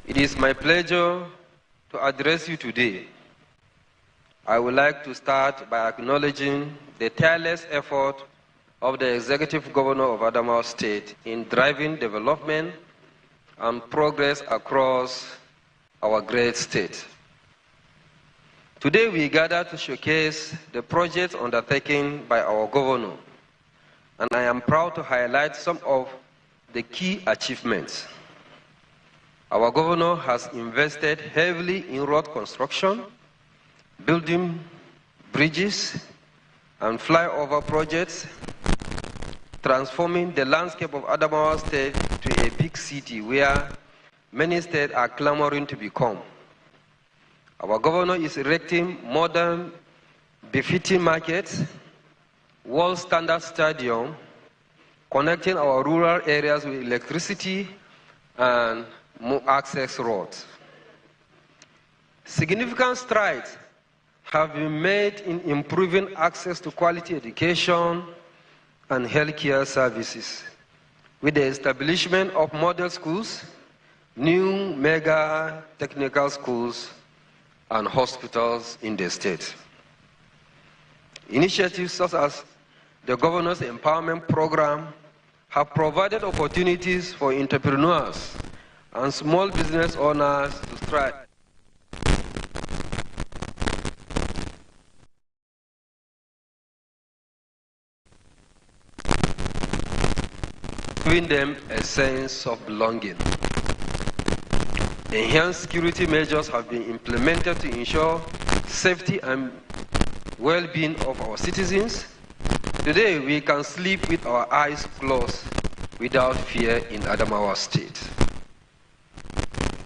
It is my pleasure to address you today. I would like to start by acknowledging the tireless effort of the Executive Governor of Adamawa State in driving development and progress across our great state. Today we gather to showcase the projects undertaken by our governor, and I am proud to highlight some of the key achievements. Our governor has invested heavily in road construction, building bridges and flyover projects, transforming the landscape of Adamawa State to a big city where many states are clamoring to become. Our governor is erecting modern, befitting markets, world-standard stadium, connecting our rural areas with electricity and more access roads. Significant strides have been made in improving access to quality education and healthcare services with the establishment of model schools, new mega technical schools, and hospitals in the state. Initiatives such as the Governor's Empowerment Program have provided opportunities for entrepreneurs and small business owners to thrive. Giving them a sense of belonging. Enhanced security measures have been implemented to ensure safety and well-being of our citizens. Today, we can sleep with our eyes closed without fear in Adamawa State.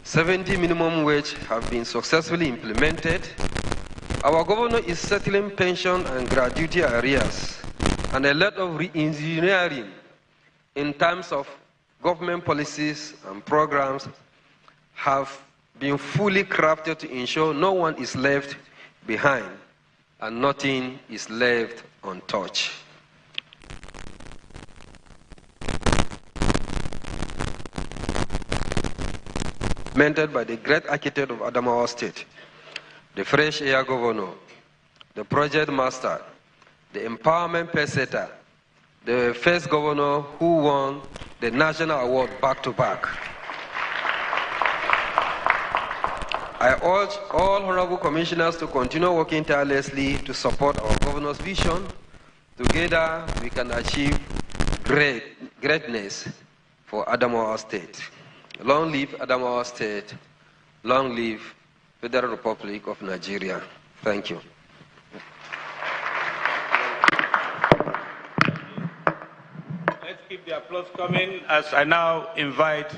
70 minimum wage have been successfully implemented. Our governor is settling pension and gratuity arrears, and a lot of re-engineering in terms of government policies and programs have been fully crafted to ensure no one is left behind and nothing is left untouched. Mentored by the great architect of Adamawa State, the fresh air governor, the project master, the empowerment pesetter, the first governor who won the national award back-to-back. I urge all honorable commissioners to continue working tirelessly to support our governor's vision. Together, we can achieve greatness for Adamawa State. Long live Adamawa State. Long live Federal Republic of Nigeria. Thank you. Let's keep the applause coming as I now invite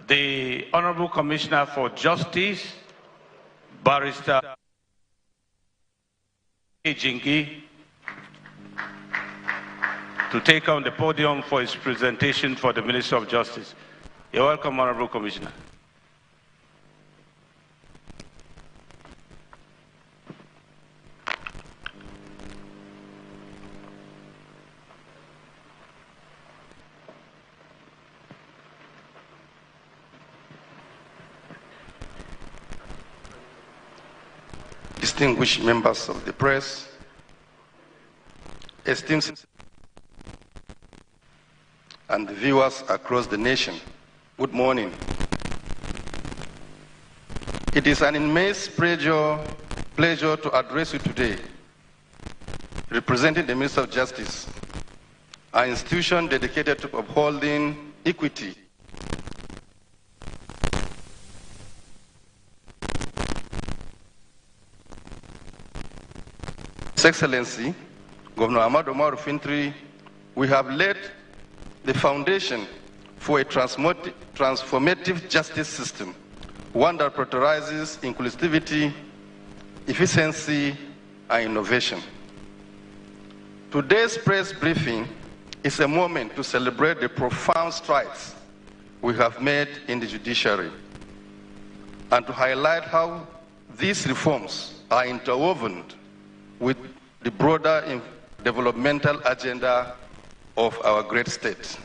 the Honorable Commissioner for Justice, Barrister Ejingi, to take on the podium for his presentation for the Minister of Justice. You're welcome, Honorable Commissioner. Distinguished members of the press, esteemed and viewers across the nation, good morning. It is an immense pleasure to address you today, representing the Minister of Justice, an institution dedicated to upholding equity, His Excellency, Governor Adamawa Fintri, we have laid the foundation for a transformative justice system, one that prioritizes inclusivity, efficiency, and innovation. Today's press briefing is a moment to celebrate the profound strides we have made in the judiciary and to highlight how these reforms are interwoven with the broader developmental agenda of our great state,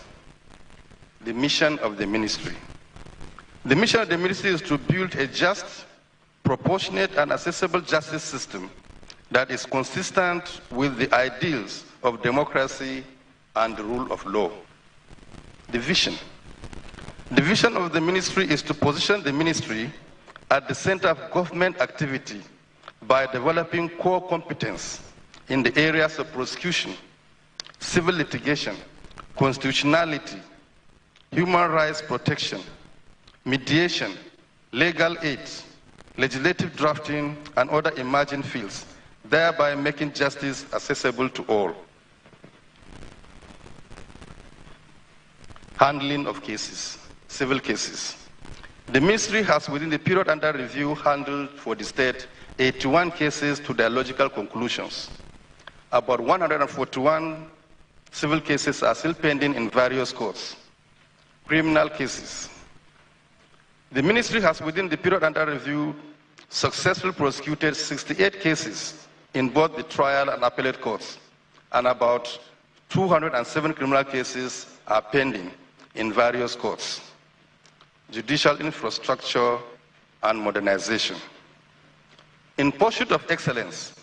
the mission of the ministry. The mission of the ministry is to build a just, proportionate, and accessible justice system that is consistent with the ideals of democracy and the rule of law. The vision. The vision of the ministry is to position the ministry at the center of government activity by developing core competence in the areas of prosecution, civil litigation, constitutionality, human rights protection, mediation, legal aid, legislative drafting, and other emerging fields, thereby making justice accessible to all. Handling of cases, civil cases. The ministry has, within the period under review, handled for the state 81 cases to their logical conclusions. About 141 civil cases are still pending in various courts. Criminal cases. The ministry has, within the period under review, successfully prosecuted 68 cases in both the trial and appellate courts, and about 207 criminal cases are pending in various courts. Judicial infrastructure and modernization. In pursuit of excellence,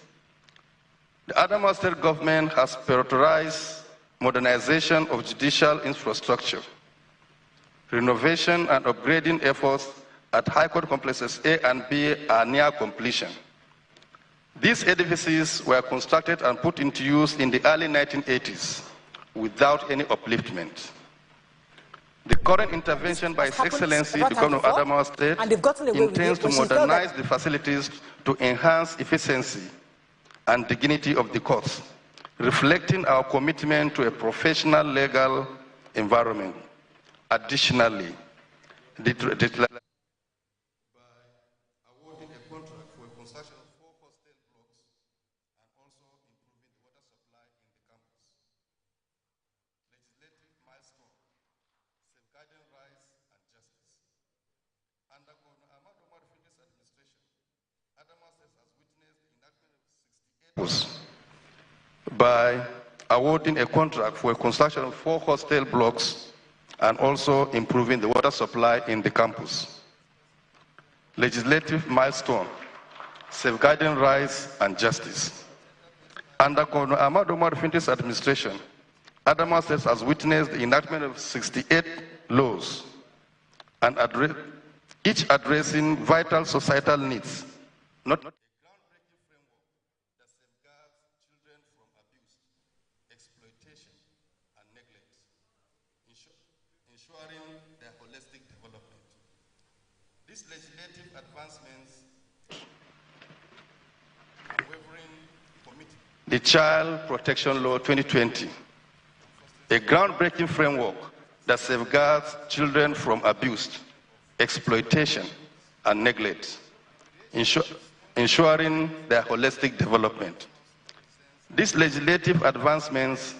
the Adamawa state government has prioritized modernization of judicial infrastructure, renovation and upgrading efforts at High Court complexes A and B are near completion. These edifices were constructed and put into use in the early 1980s without any upliftment. The current intervention by His Excellency, the Governor of Adamawa State, intends to modernize the facilities to enhance efficiency and dignity of the courts, reflecting our commitment to a professional legal environment. Additionally, by awarding a contract for a construction of 4 hostel blocks and also improving the water supply in the campus. Legislative milestone, safeguarding rights and justice. Under Governor Adamawa administration, Adamawa State has witnessed the enactment of 68 laws by awarding a contract for a construction of 4 hostel blocks and also improving the water supply in the campus. Legislative milestone, safeguarding rights and justice. Under Governor Adamawa's administration, Adamawa State has witnessed the enactment of 68 laws, and each addressing vital societal needs, not a groundbreaking framework that safeguards children from abuse, exploitation, and neglect, ensuring their holistic development. These legislative advancements unwavering commitment. The Child Protection Law 2020, a groundbreaking framework that safeguards children from abuse, exploitation, and neglect, ensuring their holistic development. These legislative advancements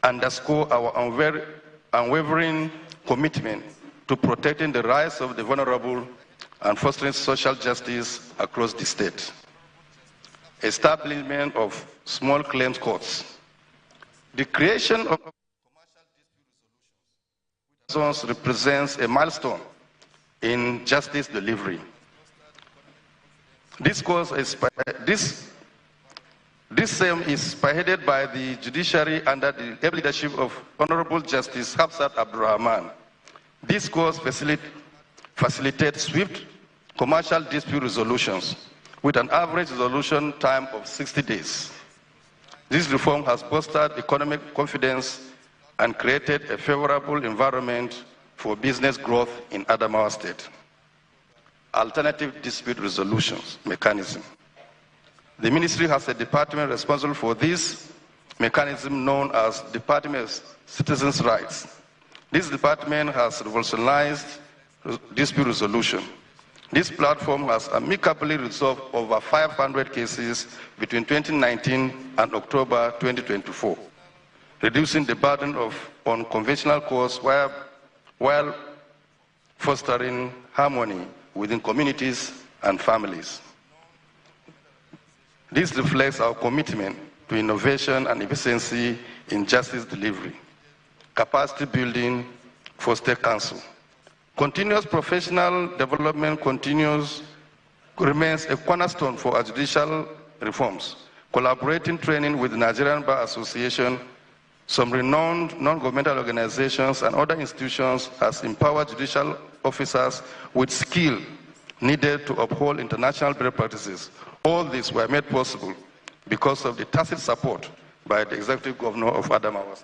underscore our unwavering commitment to protecting the rights of the vulnerable and fostering social justice across the state. Establishment of small claims courts. The creation of commercial dispute resolutions represents a milestone in justice delivery. This same is spearheaded by the judiciary under the leadership of Honorable Justice Hafsat Abdurrahman. This course facilitates swift commercial dispute resolutions with an average resolution time of 60 days. This reform has bolstered economic confidence and created a favorable environment for business growth in Adamawa State. Alternative dispute resolutions mechanism. The ministry has a department responsible for this mechanism known as Department of Citizens' Rights. This department has revolutionized dispute resolution. This platform has amicably resolved over 500 cases between 2019 and October 2024, reducing the burden on conventional courts while fostering harmony within communities and families. This reflects our commitment to innovation and efficiency in justice delivery, capacity building for State Council, Continuous professional development remains a cornerstone for our judicial reforms. Collaborating training with the Nigerian Bar Association, some renowned non-governmental organizations and other institutions has empowered judicial officers with skill needed to uphold international best practices. All these were made possible because of the tacit support by the Executive Governor of Adamawa.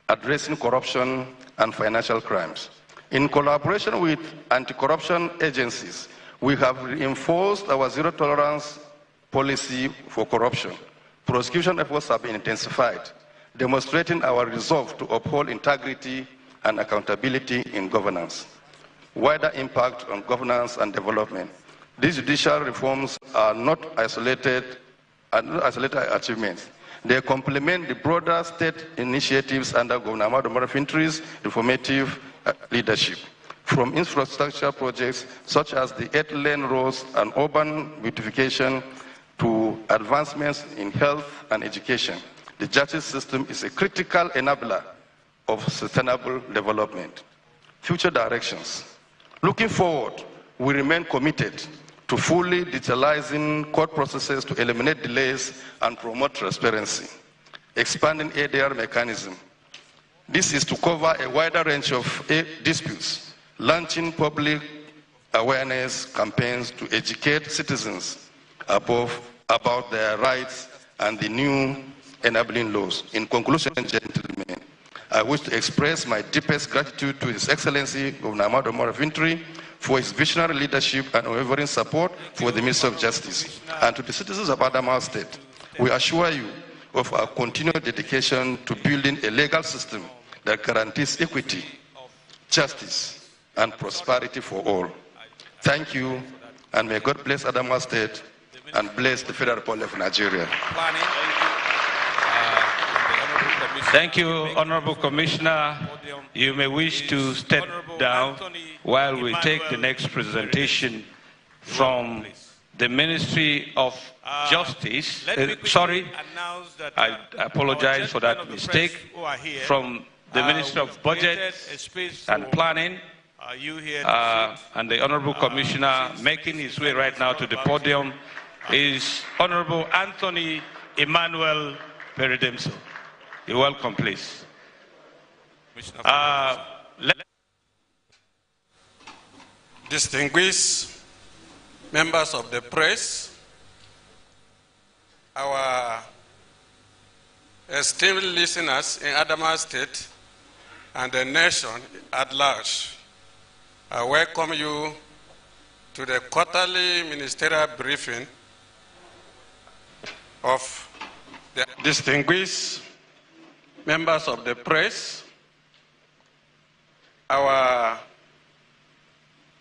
Addressing corruption and financial crimes. In collaboration with anti-corruption agencies, we have reinforced our zero-tolerance policy for corruption. Prosecution efforts have been intensified, demonstrating our resolve to uphold integrity and accountability in governance. Wider impact on governance and development. These judicial reforms are not isolated achievements. They complement the broader state initiatives under Governor Adamawa Fintri's reformative leadership, from infrastructure projects such as the 8-lane roads and urban beautification to advancements in health and education. The justice system is a critical enabler of sustainable development. Future directions. Looking forward, we remain committed to fully digitalizing court processes to eliminate delays and promote transparency. Expanding ADR mechanism. This is to cover a wider range of disputes, launching public awareness campaigns to educate citizens about their rights and the new enabling laws. In conclusion, gentlemen, I wish to express my deepest gratitude to His Excellency Governor Adamawa Fintri for his visionary leadership and unwavering support for the Ministry of Justice. And to the citizens of Adamawa State, we assure you of our continued dedication to building a legal system that guarantees equity, justice, and prosperity for all. Thank you, and may God bless Adamawa State and bless the Federal Republic of Nigeria. Thank you, Honorable Commissioner. You may wish to step down while we take the next presentation from the Ministry of Justice. Sorry, I apologize for that mistake. From the Ministry of Budget and Planning, and the Honorable Commissioner making his way right now to the podium is Honorable Anthony Emmanuel Peredemso. You're welcome, please. Distinguished members of the press, our esteemed listeners in Adamawa State and the nation at large, I welcome you to the quarterly ministerial briefing of the distinguished members of the press, our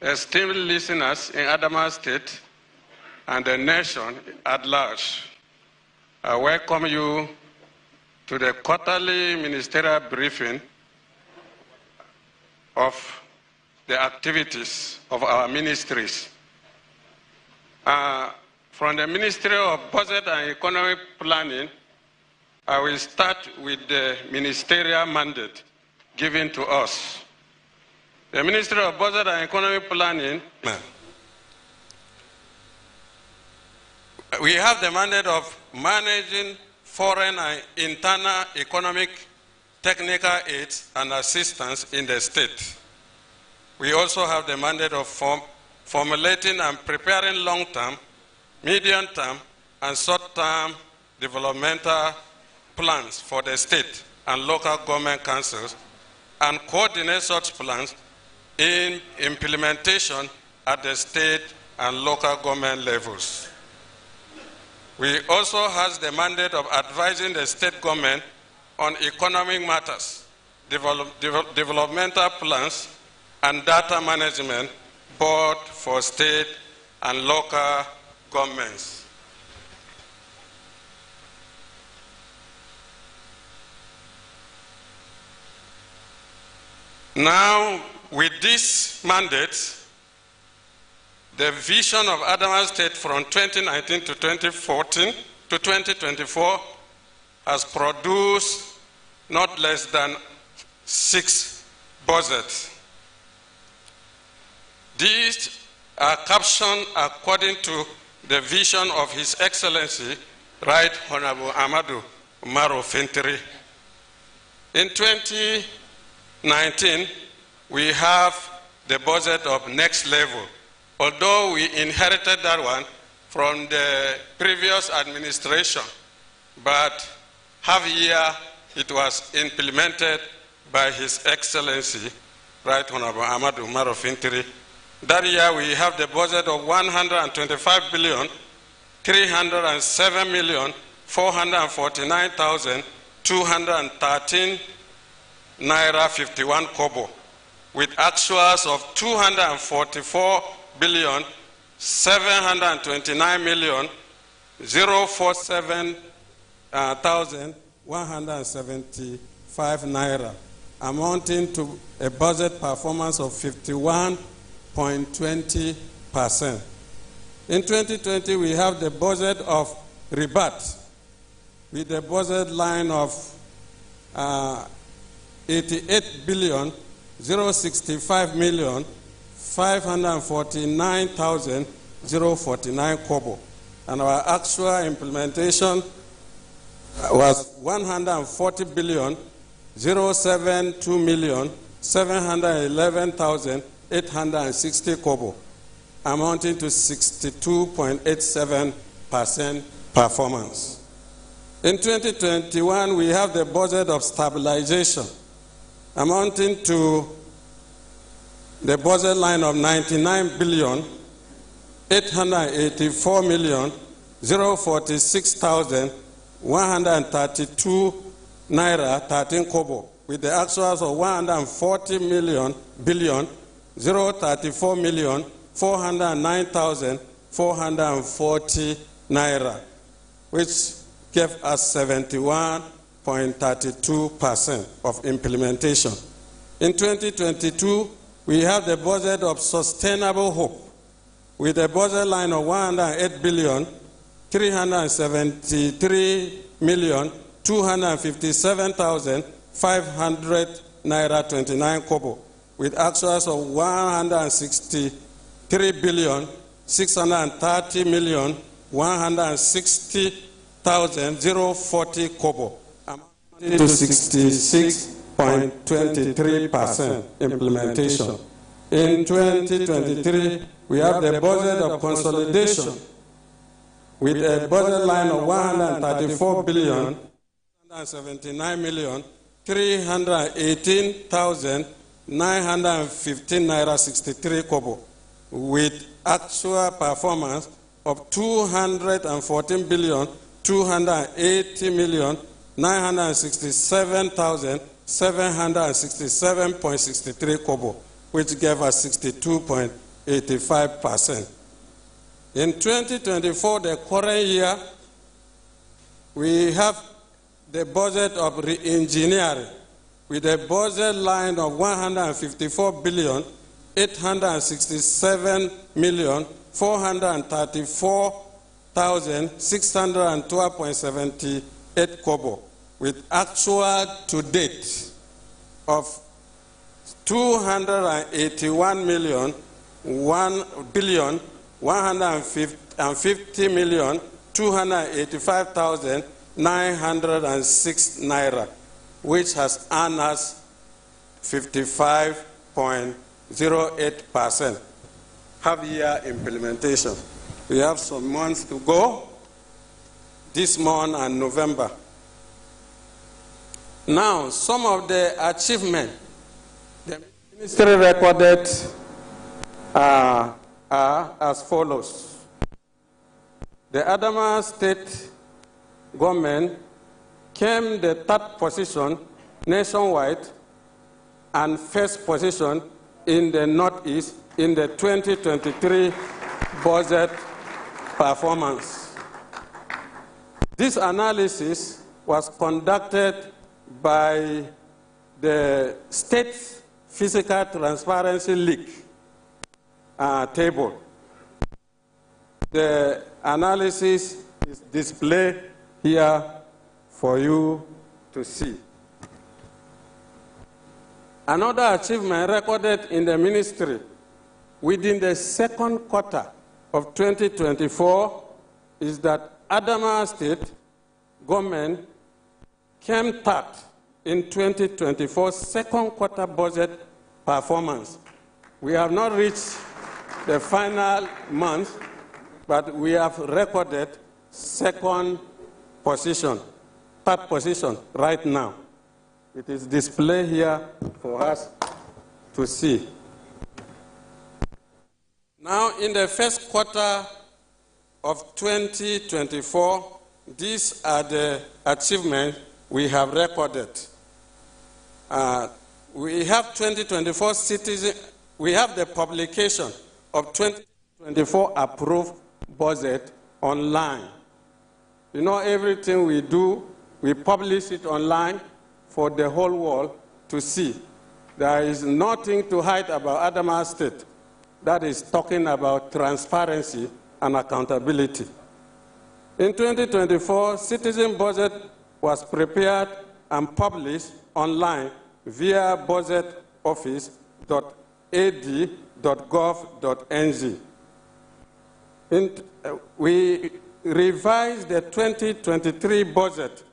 esteemed listeners in Adamawa State and the nation at large, I welcome you to the quarterly ministerial briefing of the activities of our ministries. From the Ministerial of Budget and Economic Planning, I will start with the ministerial mandate given to us. The Ministry of Budget and Economic Planning, we have the mandate of managing foreign and internal economic, technical aid and assistance in the state. We also have the mandate of formulating and preparing long-term, medium-term, and short-term developmental plans for the state and local government councils and coordinate such plans in implementation at the state and local government levels. We also have the mandate of advising the state government on economic matters, developmental plans, and data management board for state and local governments. Now, with this mandate, the vision of Adamawa State from 2019 to 2014 to 2024 has produced not less than 6 budgets. These are captioned according to the vision of His Excellency, Right Honorable Amadou Umaru Fintiri. In 2019, we have the budget of next level. Although we inherited that one from the previous administration, but half year it was implemented by His Excellency, Right Honorable Amadou Umaru Fintiri. That year we have the budget of 125,307,449,213 Naira 51 kobo, with actuals of 244,729,047,175 Naira, amounting to a budget performance of 51.20%. In 2020, we have the budget of rebate with a budget line of 88,065,549,049 kobo, and our actual implementation was 140,072,711,860 kobo, amounting to 62.87% performance. In 2021, we have the budget of stabilization, amounting to the budget line of 99,884,046,132 Naira 13 kobo, with the actuals of 140,409,440 Naira, which gave us 71.32% of implementation. In 2022, we have the budget of sustainable hope, with a budget line of 108,373,257,500 Naira 29 kobo, with actuals of 163,630,160,040 kobo, amounting to 66.23% implementation. In 2023, we have the budget of consolidation with a budget line of 134,179,318,915 Naira 63 kobo, with actual performance of 214,280,967,767.63 kobo, which gave us 62.85%. In 2024, the current year, we have the budget of re-engineering with a budget line of 154,867,434,612.78 kobo, with actual to date of 281,150,285,906 Naira, which has earned us 55.08% half-year implementation. We have some months to go, this month and November. Now, some of the achievements the ministry recorded are as follows. The Adamawa state government came the third position nationwide and first position in the Northeast in the 2023 budget performance. This analysis was conducted by the State Physical Transparency League table. The analysis is displayed here for you to see. Another achievement recorded in the ministry within the second quarter of 2024 is that Adamawa State government came third in 2024 second quarter budget performance. We have not reached the final month, but we have recorded second position, third position right now. It is displayed here for us to see. Now, in the first quarter of 2024, these are the achievements we have recorded. We have 2024 citizen. We have the publication of 2024 approved budget online. You know, everything we do, we publish it online for the whole world to see. There is nothing to hide about Adamawa State. That is talking about transparency and accountability. In 2024, citizen budget was prepared and published online via budgetoffice.ad.gov.nz. We revised the 2023 budget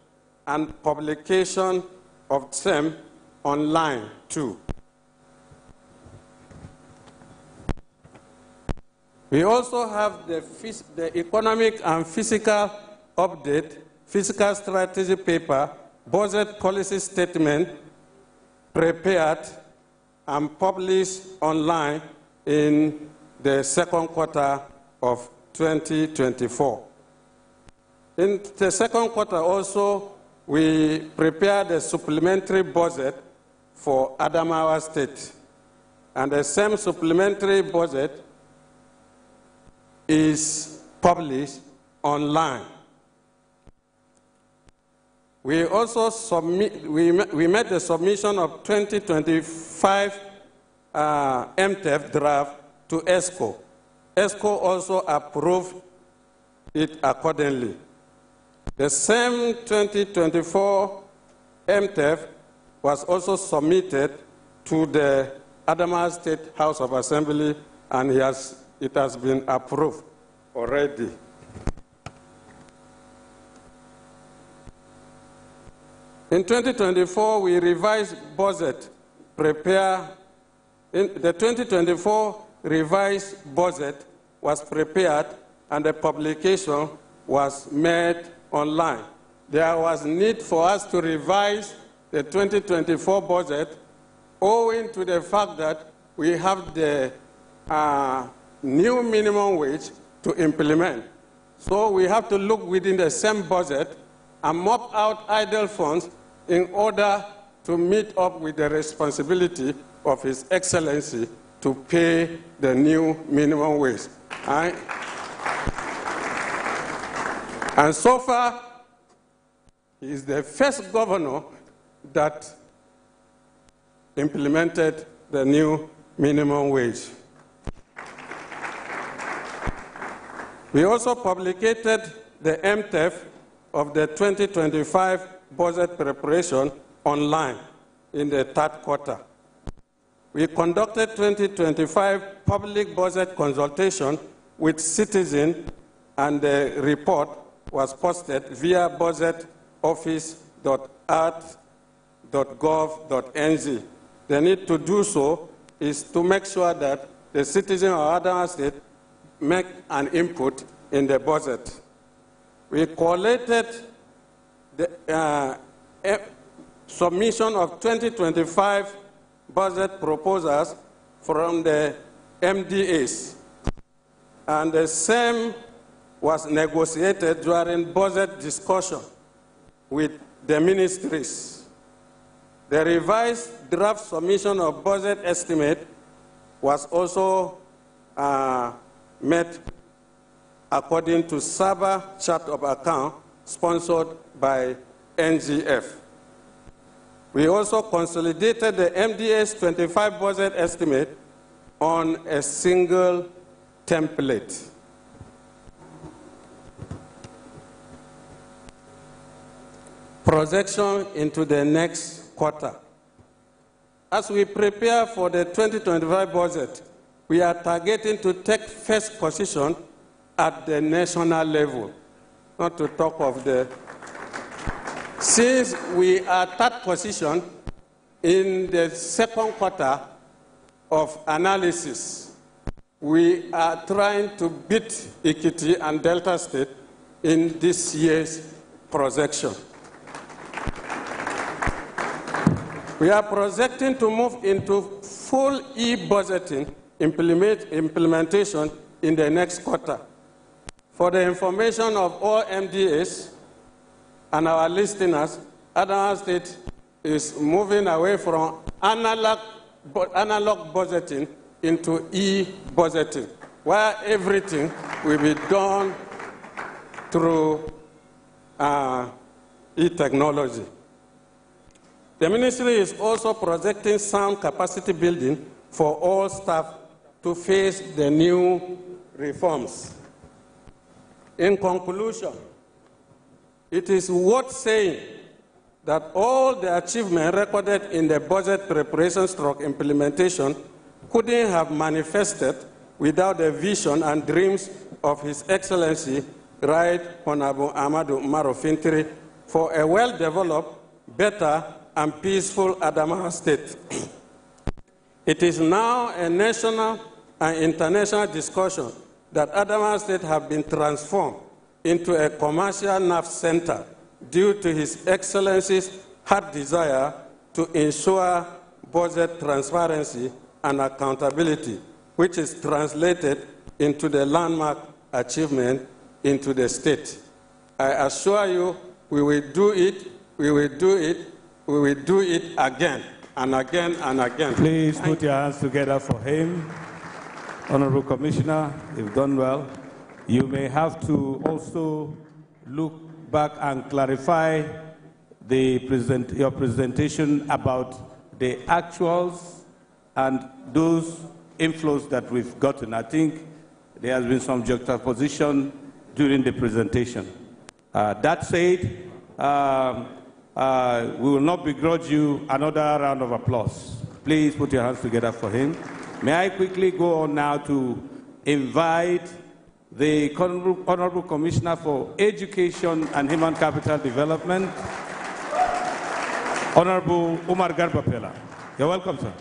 and publication of SEM online too. We also have the economic and fiscal update, fiscal strategy paper, budget policy statement prepared and published online in the second quarter of 2024. In the second quarter also, we prepared a supplementary budget for Adamawa State. And the same supplementary budget is published online. We also made the submission of 2025 MTF draft to ESCO. ESCO also approved it accordingly. The same 2024 MTF was also submitted to the Adamawa State House of Assembly, and it has been approved already. In 2024, we revised budget, the 2024 revised budget was prepared and the publication was made online. There was need for us to revise the 2024 budget owing to the fact that we have the new minimum wage to implement. So we have to look within the same budget and mop out idle funds in order to meet up with the responsibility of His Excellency to pay the new minimum wage. And so far, he is the first governor that implemented the new minimum wage. We also publicated the MTF of the 2025 budget preparation online in the third quarter. We conducted 2025 public budget consultation with citizens, and the report was posted via budgetoffice.art.gov.nz. The need to do so is to make sure that the citizens of Adamawa State make an input in the budget. We collated the submission of 2025 budget proposals from the MDAs, and the same was negotiated during budget discussion with the ministries. The revised draft submission of budget estimate was also made according to SABA chart of account sponsored by NGF. We also consolidated the MDA's 25 budget estimate on a single template. Projection into the next quarter. as we prepare for the 2025 budget, we are targeting to take first position at the national level, not to talk of the... Since we are third position in the second quarter of analysis, we are trying to beat Ekiti and Delta State in this year's projection. We are projecting to move into full e-budgeting implementation in the next quarter. For the information of all MDAs and our listeners, Adamawa State is moving away from analog budgeting into e-budgeting, where everything will be done through e-technology. The ministry is also projecting sound capacity building for all staff to face the new reforms. In conclusion, it is worth saying that all the achievements recorded in the budget preparation / implementation couldn't have manifested without the vision and dreams of His Excellency, Right Honorable Ahmadu Umaru Fintiri, for a well-developed, better, and peaceful Adamawa State. It is now a national and international discussion that Adamawa State have been transformed into a commercial nerve center due to His Excellency's hard desire to ensure budget transparency and accountability, which is translated into the landmark achievement into the state. I assure you, we will do it, we will do it, we will do it again and again and again. Please put your hands together for him. Honorable Commissioner, you've done well. You may have to also look back and clarify your presentation about the actuals and those inflows that we've gotten. I think there has been some juxtaposition during the presentation. That said, we will not begrudge you another round of applause. Please put your hands together for him. May I quickly go on now to invite the Honorable Commissioner for Education and Human Capital Development, Honorable Umar Garbapela. You're welcome, sir.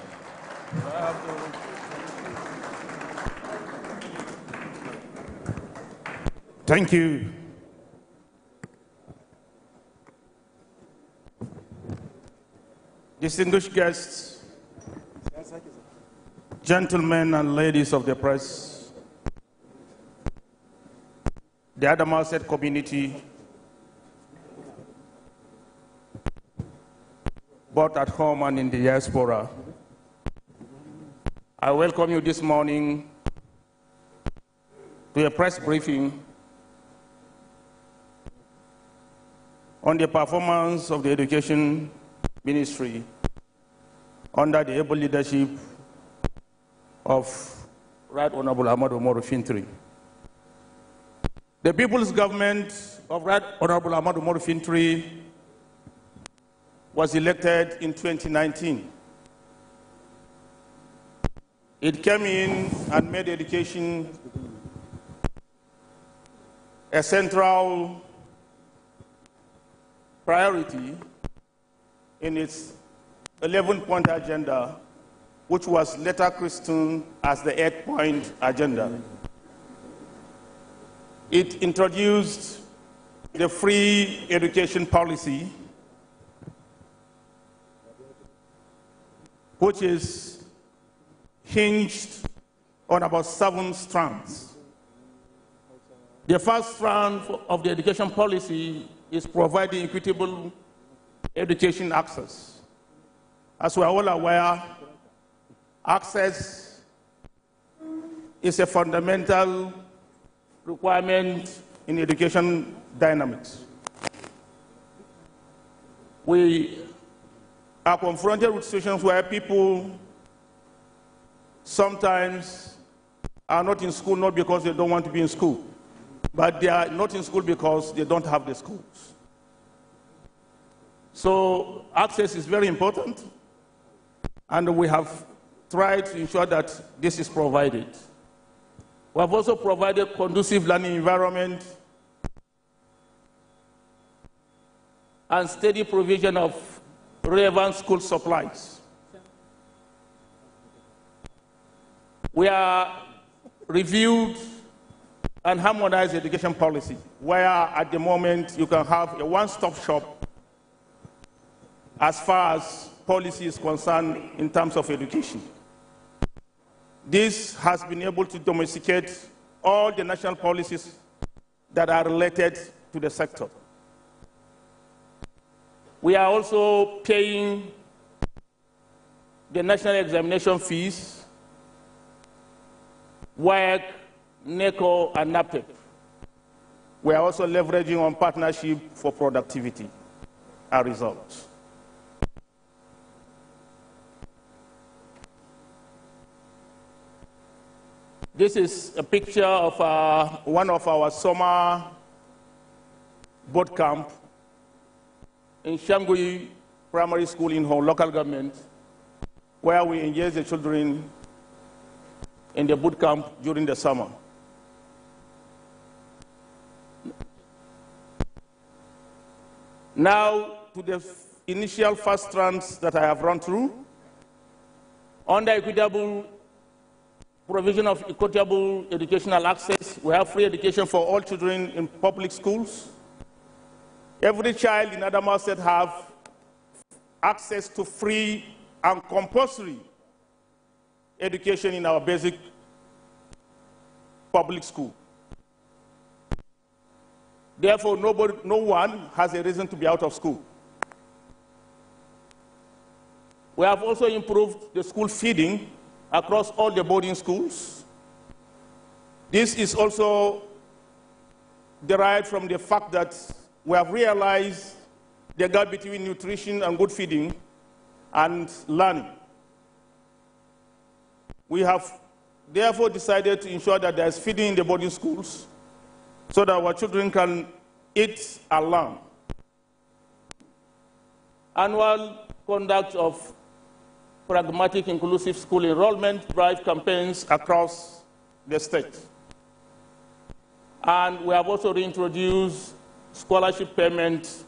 Thank you. Distinguished guests, gentlemen and ladies of the press, the Adamawa State community, both at home and in the diaspora, I welcome you this morning to a press briefing on the performance of the Education Ministry under the able leadership of Right Honorable Ahmadu Umaru Fintiri. The People's Government of Right Honorable Ahmadu Umaru Fintiri was elected in 2019. It came in and made education a central priority in its 11-point agenda, which was later christened as the 8-point agenda. It introduced the free education policy, which is hinged on about 7 strands. The first strand of the education policy is providing equitable education access. As we are all aware, access is a fundamental requirement in education dynamics. We are confronted with situations where people sometimes are not in school not because they don't want to be in school, but they are not in school because they don't have the schools. So access is very important. and we have tried to ensure that this is provided. We have also provided conducive learning environment and steady provision of relevant school supplies. We have reviewed and harmonized education policy, where at the moment you can have a one-stop shop as far as policy is concerned in terms of education. This has been able to domesticate all the national policies that are related to the sector. We are also paying the national examination fees, WAEC, NECO, and NAPTEP. We are also leveraging on partnership for productivity and results. This is a picture of one of our summer boot camp in Shangui Primary School in Hong local government, where we engage the children in the boot camp during the summer. Now to the initial first strands that I have run through. Under equitable provision of equitable educational access, we have free education for all children in public schools. Every child in Adamawa State have access to free and compulsory education in our basic public school. Therefore, no one has a reason to be out of school. We have also improved the school feeding across all the boarding schools. This is also derived from the fact that we have realized the gap between nutrition and good feeding and learning. We have therefore decided to ensure that there is feeding in the boarding schools so that our children can eat and learn. Annual conduct of pragmatic inclusive school enrollment drive campaigns across the state. And we have also reintroduced scholarship payment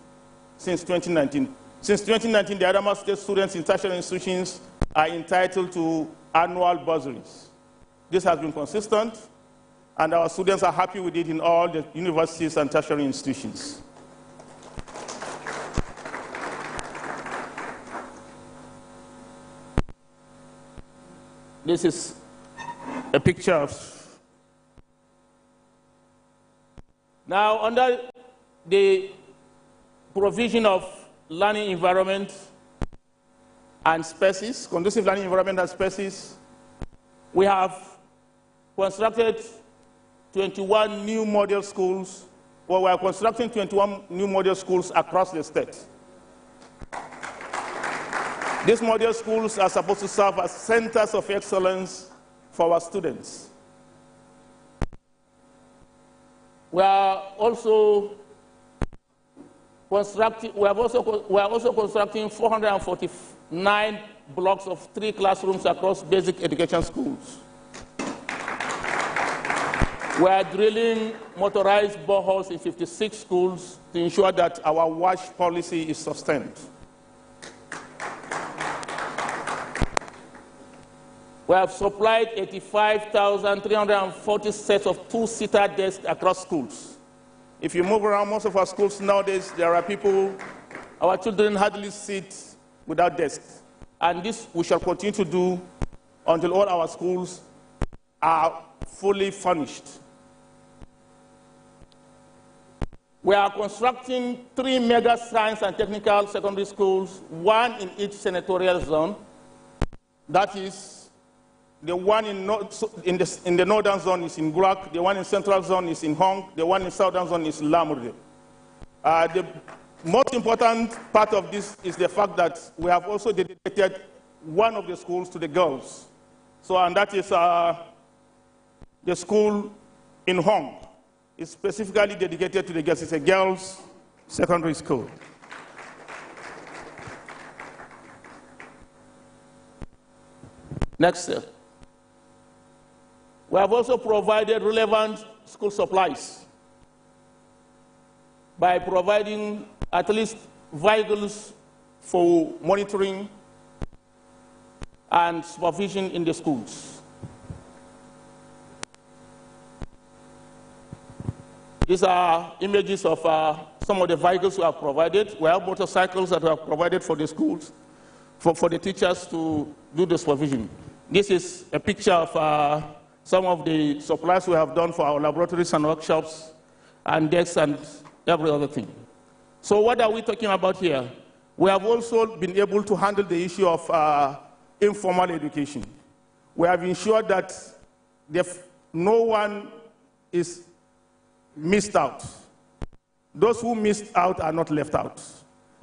since 2019. Since 2019, the Adamawa State students in tertiary institutions are entitled to annual bursaries. This has been consistent, and our students are happy with it in all the universities and tertiary institutions. This is a picture of. Now, under the provision of learning environment and spaces, conducive learning environment and spaces, we have constructed 21 new model schools, or we are constructing 21 new model schools across the state. These model schools are supposed to serve as centers of excellence for our students. We are also constructing 449 blocks of 3 classrooms across basic education schools. We are drilling motorized boreholes in 56 schools to ensure that our WASH policy is sustained. We have supplied 85,340 sets of 2-seater desks across schools. If you move around most of our schools nowadays, there are people, our children hardly sit without desks. And this we shall continue to do until all our schools are fully furnished. We are constructing 3 mega science and technical secondary schools, 1 in each senatorial zone. That is, the one in the northern zone is in Gulag, the one in central zone is in Hong, the one in southern zone is in Lamurde. The most important part of this is the fact that we have also dedicated one of the schools to the girls. So, and that is the school in Hong. It's specifically dedicated to the girls. It's a girls' secondary school. Next. We have also provided relevant school supplies by providing at least vehicles for monitoring and supervision in the schools. These are images of some of the vehicles we have provided. We have motorcycles that we have provided for the schools, for the teachers to do the supervision. This is a picture of some of the supplies we have done for our laboratories and workshops and desks and every other thing. So what are we talking about here? We have also been able to handle the issue of informal education. We have ensured that no one is missed out. Those who missed out are not left out.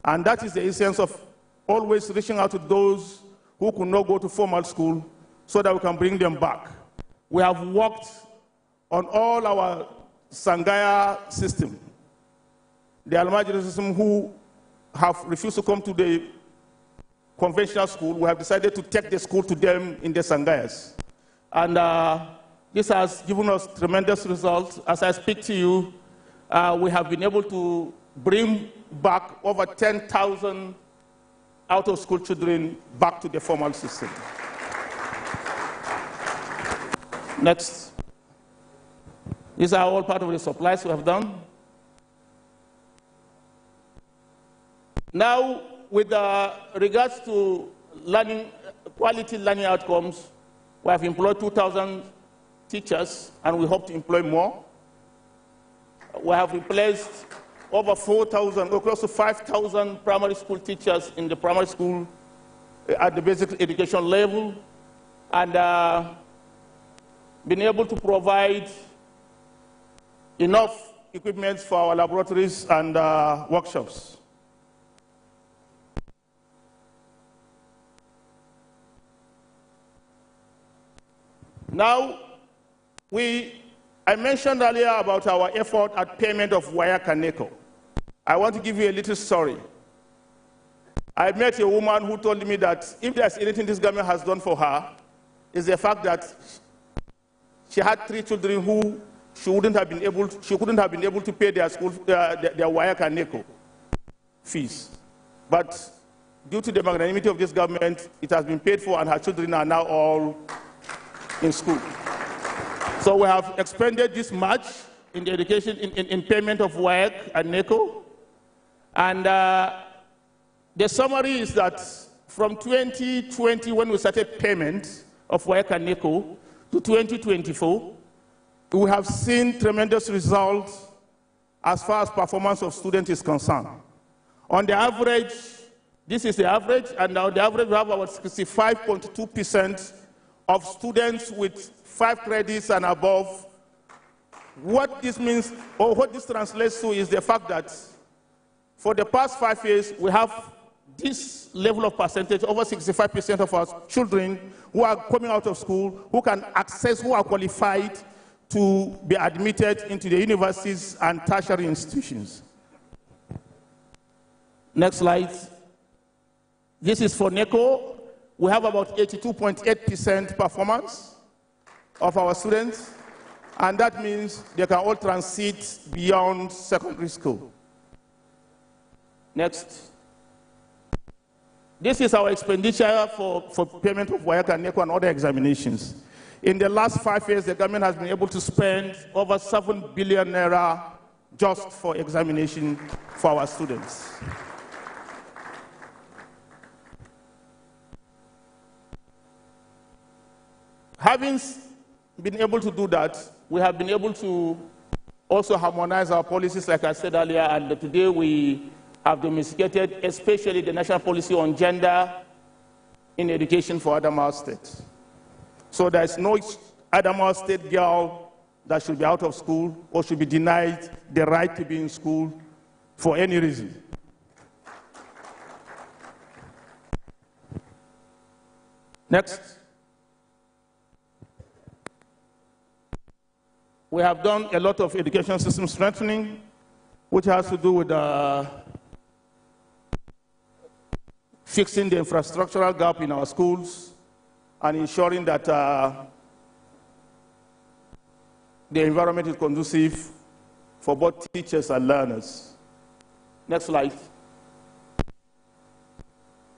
And that is the essence of always reaching out to those who could not go to formal school so that we can bring them back. We have worked on all our Sangaya system, the Almajiri system who have refused to come to the conventional school. We have decided to take the school to them in the Sangayas. And this has given us tremendous results. As I speak to you, we have been able to bring back over 10,000 out-of-school children back to the formal system. Next. These are all part of the supplies we have done. Now, with regards to learning, quality learning outcomes, we have employed 2,000 teachers, and we hope to employ more. We have replaced over 4,000, or close to 5,000 primary school teachers in the primary school at the basic education level, and been able to provide enough equipment for our laboratories and workshops. Now, I mentioned earlier about our effort at payment of WAEC and NECO. I want to give you a little story. I met a woman who told me that if there's anything this government has done for her, is the fact that she had 3 children who she couldn't have been able to pay their school, their WAEC and NECO fees. But due to the magnanimity of this government, it has been paid for, and her children are now all in school. So we have expended this much in the education, in payment of WAEC and NECO. And the summary is that from 2020, when we started payment of WAEC and NECO, to 2024, we have seen tremendous results as far as performance of students is concerned. On the average, this is the average, and on the average we have about 65.2% of students with 5 credits and above. What this means, or what this translates to, is the fact that for the past 5 years, we have this level of percentage, over 65% of our children who are coming out of school, who can access, who are qualified to be admitted into the universities and tertiary institutions. Next slide. This is for NECO. We have about 82.8% performance of our students, and that means they can all transit beyond secondary school. Next. This is our expenditure for payment of WAEC and NECO and other examinations. In the last 5 years, the government has been able to spend over 7 billion naira just for examination for our students. Having been able to do that, we have been able to also harmonize our policies, like I said earlier, and today we have domesticated, especially the national policy on gender in education for Adamawa State. So there is no Adamawa State girl that should be out of school or should be denied the right to be in school for any reason. Next. We have done a lot of education system strengthening, which has to do with fixing the infrastructural gap in our schools, and ensuring that the environment is conducive for both teachers and learners. Next slide.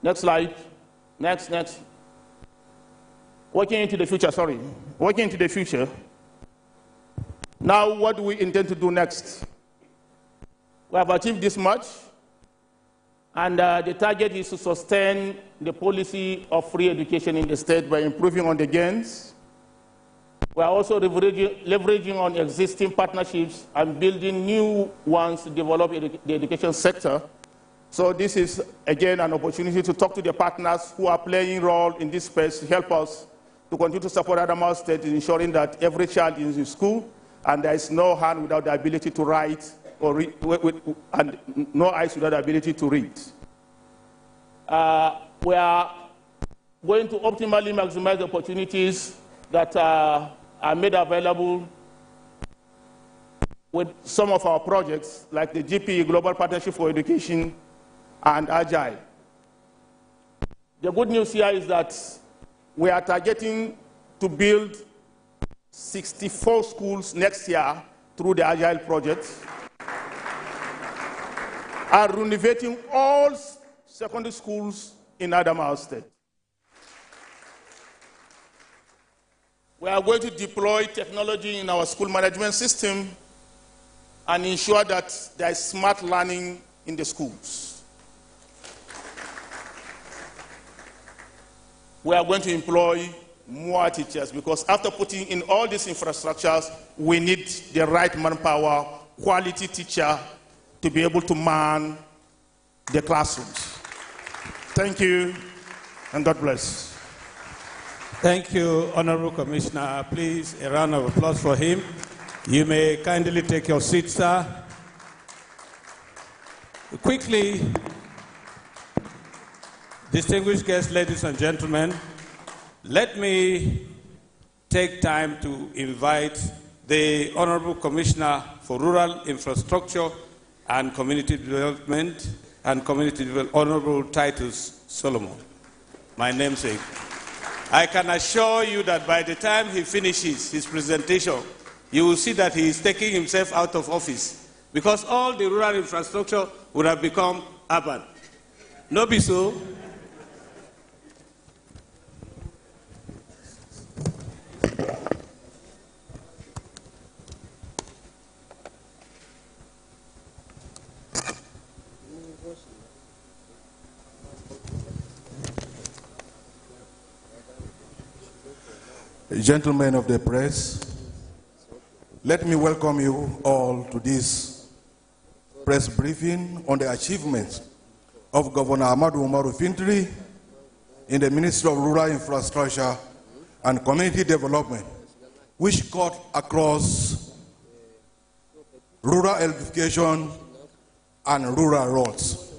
Next slide. Next. Working into the future. Now, what do we intend to do next? We have achieved this much, and the target is to sustain the policy of free education in the state by improving on the gains. We are also leveraging on existing partnerships and building new ones to develop the education sector. So this is, again, an opportunity to talk to the partners who are playing a role in this space to help us to continue to support Adamawa State in ensuring that every child is in school and there is no hand without the ability to write or read, and no eyes without the ability to read. We are going to optimally maximize the opportunities that are made available with some of our projects, like the GPE Global Partnership for Education and Agile. The good news here is that we are targeting to build 64 schools next year through the Agile project, and renovating all secondary schools in Adamawa State. We are going to deploy technology in our school management system and ensure that there is smart learning in the schools. We are going to employ more teachers because after putting in all these infrastructures, we need the right manpower, quality teacher to be able to man the classrooms. Thank you, and God bless. Thank you, Honorable Commissioner. Please, a round of applause for him. You may kindly take your seat, sir. Quickly, distinguished guests, ladies and gentlemen, let me take time to invite the Honorable Commissioner for Rural Infrastructure and Community Development Honorable Titus Solomon, my namesake. I can assure you that by the time he finishes his presentation, you will see that he is taking himself out of office because all the rural infrastructure would have become urban. No be so? Gentlemen of the press, let me welcome you all to this press briefing on the achievements of Governor Ahmadu Umaru Fintiri in the Ministry of Rural Infrastructure and Community Development, which cut across rural electrification and rural roads.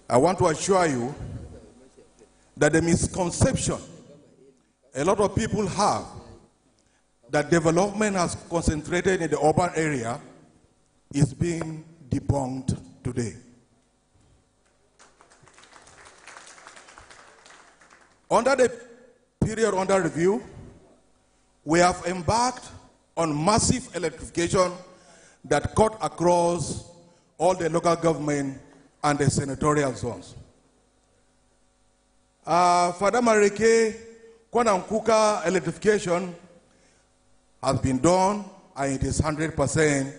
I want to assure you that the misconception a lot of people have that development has concentrated in the urban area is being debunked today. Under the period under review, we have embarked on massive electrification that cut across all the local government and the senatorial zones. Fadamareke Kwanankuka electrification has been done and it is 100%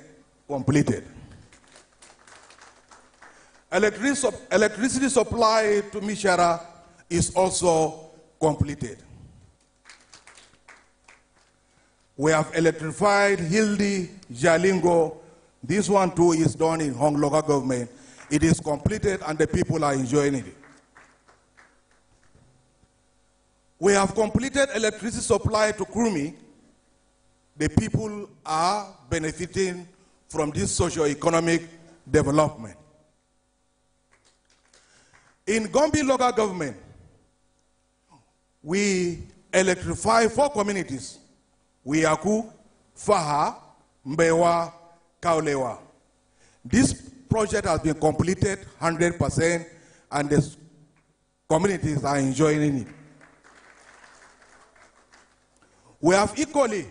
completed. Electricity supply to Mishara is also completed. We have electrified Hildi, Jalingo. This one too is done in Hong local government. It is completed and the people are enjoying it. We have completed electricity supply to Krumi. The people are benefiting from this socio-economic development. In Gombe local government, we electrify 4 communities: Wiyaku, Faha, Mbewa, Kaulewa. This project has been completed 100% and the communities are enjoying it. We have equally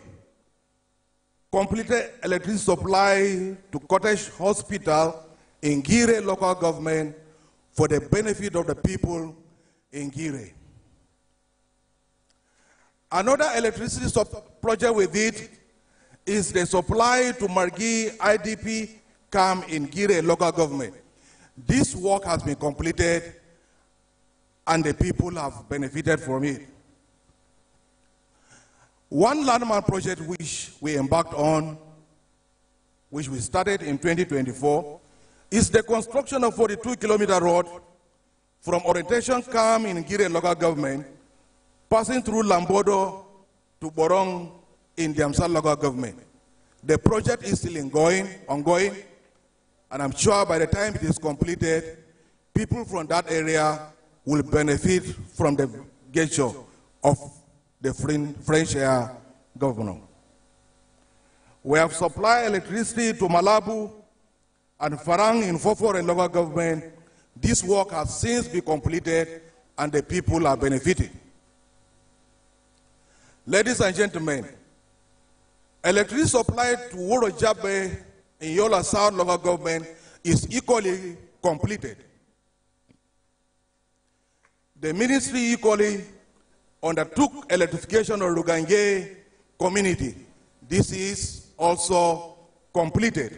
completed electricity supply to Cottage Hospital in Gire local government for the benefit of the people in Gire. Another electricity project we did is the supply to Margi IDP camp in Gire local government. This work has been completed and the people have benefited from it. One landmark project which we embarked on, which we started in 2024, is the construction of 42-kilometer road from orientation camp in Gire local government, passing through Lambodo to Borong in Diamsal local government. The project is still ongoing, and I'm sure by the time it is completed, people from that area will benefit from the gesture of the French Air Governor. We have supplied electricity to Malabu and Farang in Fofore local government. This work has since been completed and the people are benefiting. Ladies and gentlemen, electricity supply to Wuro Jabe in Yola South local government is equally completed. The ministry equally undertook electrification of Rugange community. This is also completed.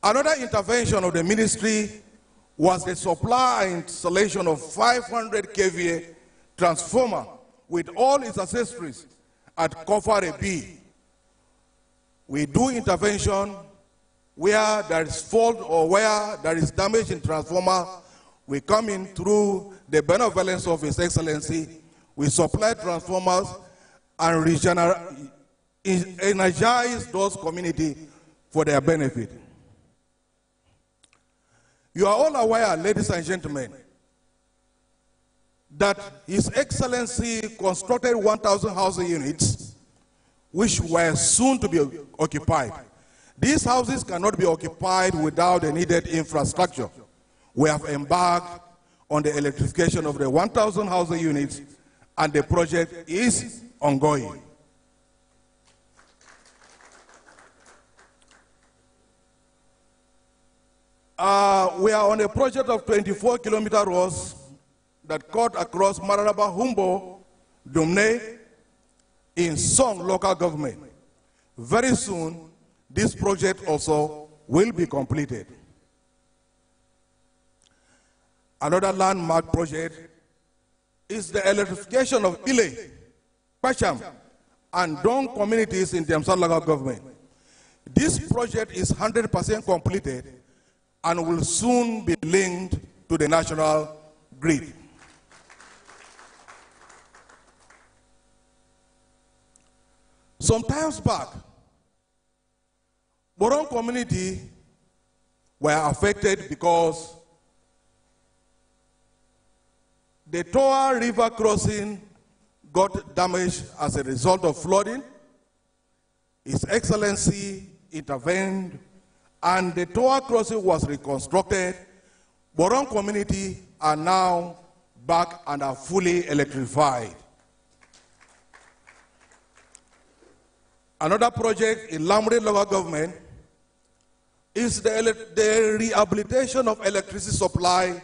Another intervention of the ministry was the supply and installation of 500 kVA transformer with all its accessories at Kofare B. We do intervention where there is fault or where there is damage in transformer. We come in through the benevolence of His Excellency. We supply transformers and energize those communities for their benefit. You are all aware, ladies and gentlemen, that His Excellency constructed 1,000 housing units which were soon to be occupied. These houses cannot be occupied without the needed infrastructure. We have embarked on the electrification of the 1,000 housing units, and the project is ongoing. We are on a project of 24-kilometer roads that cut across Mararaba, Humbo, Dumne, in Song local government. Very soon, this project also will be completed. Another landmark project is the electrification of Ile, Pacham, and Dong communities in Diamsal local government. This project is 100% completed and will soon be linked to the national grid. Some times back, Borong community were affected because the Toa River crossing got damaged as a result of flooding. His Excellency intervened and the Toa crossing was reconstructed. Borong community are now back and are fully electrified. Another project in Lamre local government is the rehabilitation of electricity supply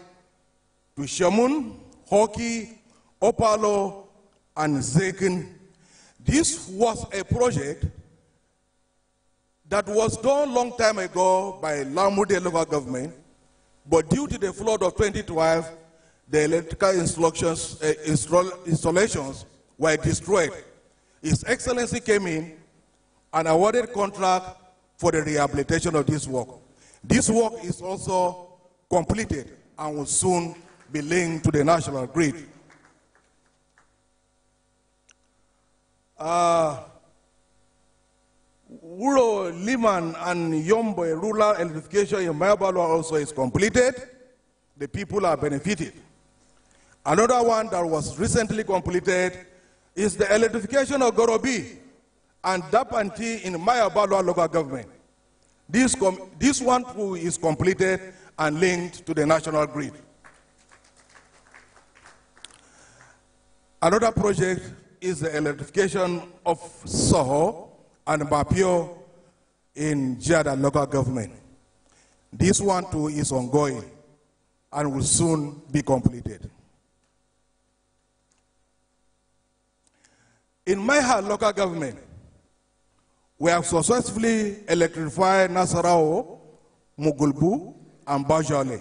to Shamun, Hoki, Opalo, and Zeken. This was a project that was done long time ago by Lamude local government, but due to the flood of 2012, the electrical installations were destroyed. His Excellency came in and awarded contract for the rehabilitation of this work. This work is also completed and will soon be linked to the national grid. Wuro, Liman, and Yombo rural electrification in Mayabalo also is completed. The people are benefited. Another one that was recently completed is the electrification of Gorobi and Dapanti in Mayabalo local government. This one too is completed and linked to the national grid. Another project is the electrification of Soho and Bapio in Jada local government. This one too is ongoing and will soon be completed. In Maiha local government, we have successfully electrified Nasarao, Mugulbu, and Bajale.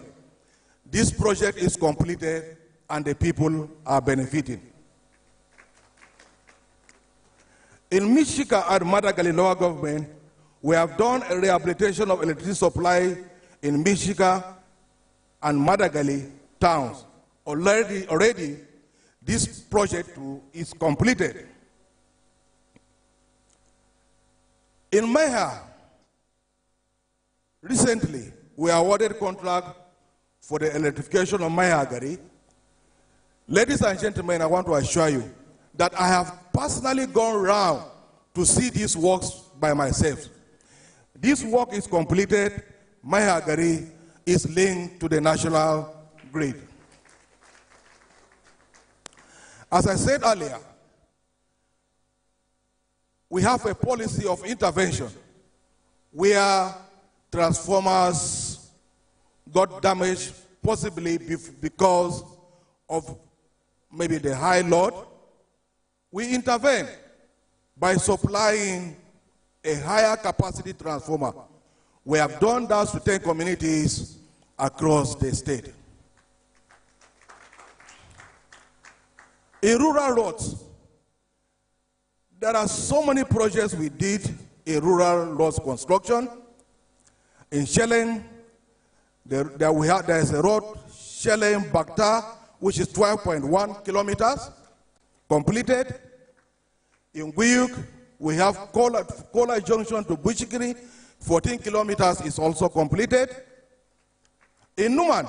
This project is completed and the people are benefiting. In Mishika and Madagali local government, we have done a rehabilitation of electricity supply in Mishika and Madagali towns. Already this project is completed. In Maiha, recently, we awarded contract for the electrification of Maiha Gari. Ladies and gentlemen, I want to assure you that I have personally gone around to see these works by myself. This work is completed. Maiha Gari is linked to the national grid. As I said earlier, we have a policy of intervention where transformers got damaged, possibly because of maybe the high load. We intervene by supplying a higher capacity transformer. We have done that to 10 communities across the state. In rural roads, there are so many projects we did in rural roads construction. In Shelen, there is a road, Shelen-Bakta, which is 12.1 kilometers, completed. In Guyuk, we have Kola Junction to Buchikiri, 14 kilometers is also completed. In Numan,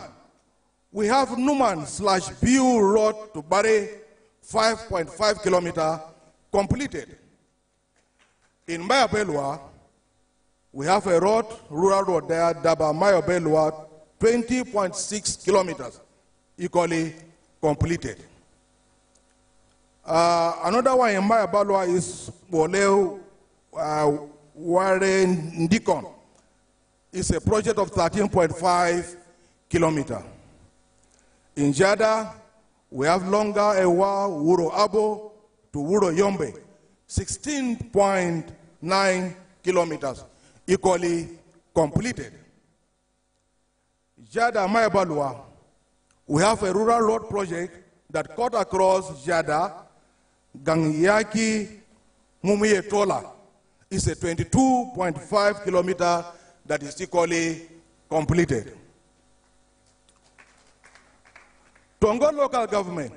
we have Numan/Biu Road to Bari, 5.5 kilometers, completed. In Mayobelwa, we have a road, rural road there, Daba Mayobelwa, 20.6 kilometers, equally completed. Another one in Mayabalwa is Boleo Warren Ndikon. It's a project of 13.5 kilometers. In Jada, we have Longa Ewa Wuro Abo to Wuro Yombe, 16.9 kilometers, equally completed. Jada Mayabalwa, we have a rural road project that cut across Jada, Gangyaki, Mumiyetola. It's a 22.5 kilometer that is equally completed. Tongo local government,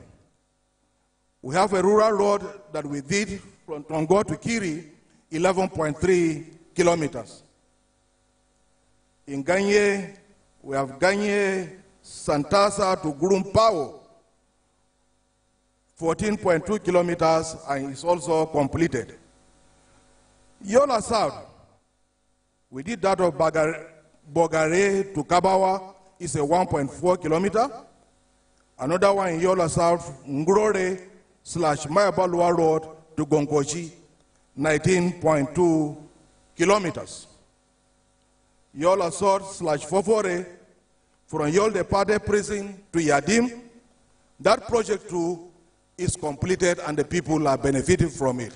we have a rural road that we did from Tongo to Kiri, 11.3 kilometers. In Ganye, we have Ganye, Santasa to Gurumpao, 14.2 kilometers, and it's also completed. Yola South, we did that of Bogare to Kabawa, it's a 1.4 kilometer. Another one in Yola South, Ngurore/Mayabalwa Road to Gongoji, 19.2 kilometers. Yola South/Fofore from Yolde Pade Prison to Yadim, that project too is completed and the people are benefiting from it.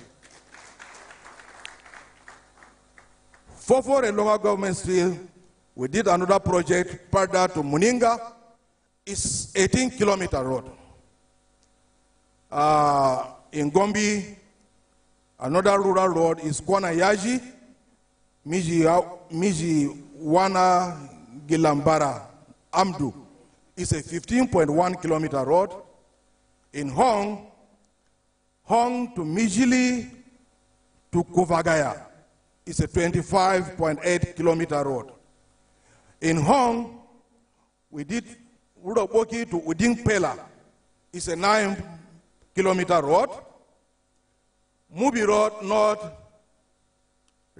Fofore local government still, we did another project, Parda to Muninga. It's 18-kilometer road. In Gombe, another rural road is Kwana Yaji, Miji Wana Gilambara Amdu. It's a 15.1 kilometer road. In Hong to Mijili to Kuvagaya, it's a 25.8 kilometer road. In Hong, we did Uroboki to Udingpela, it's a 9-kilometer road. Mubi Road North,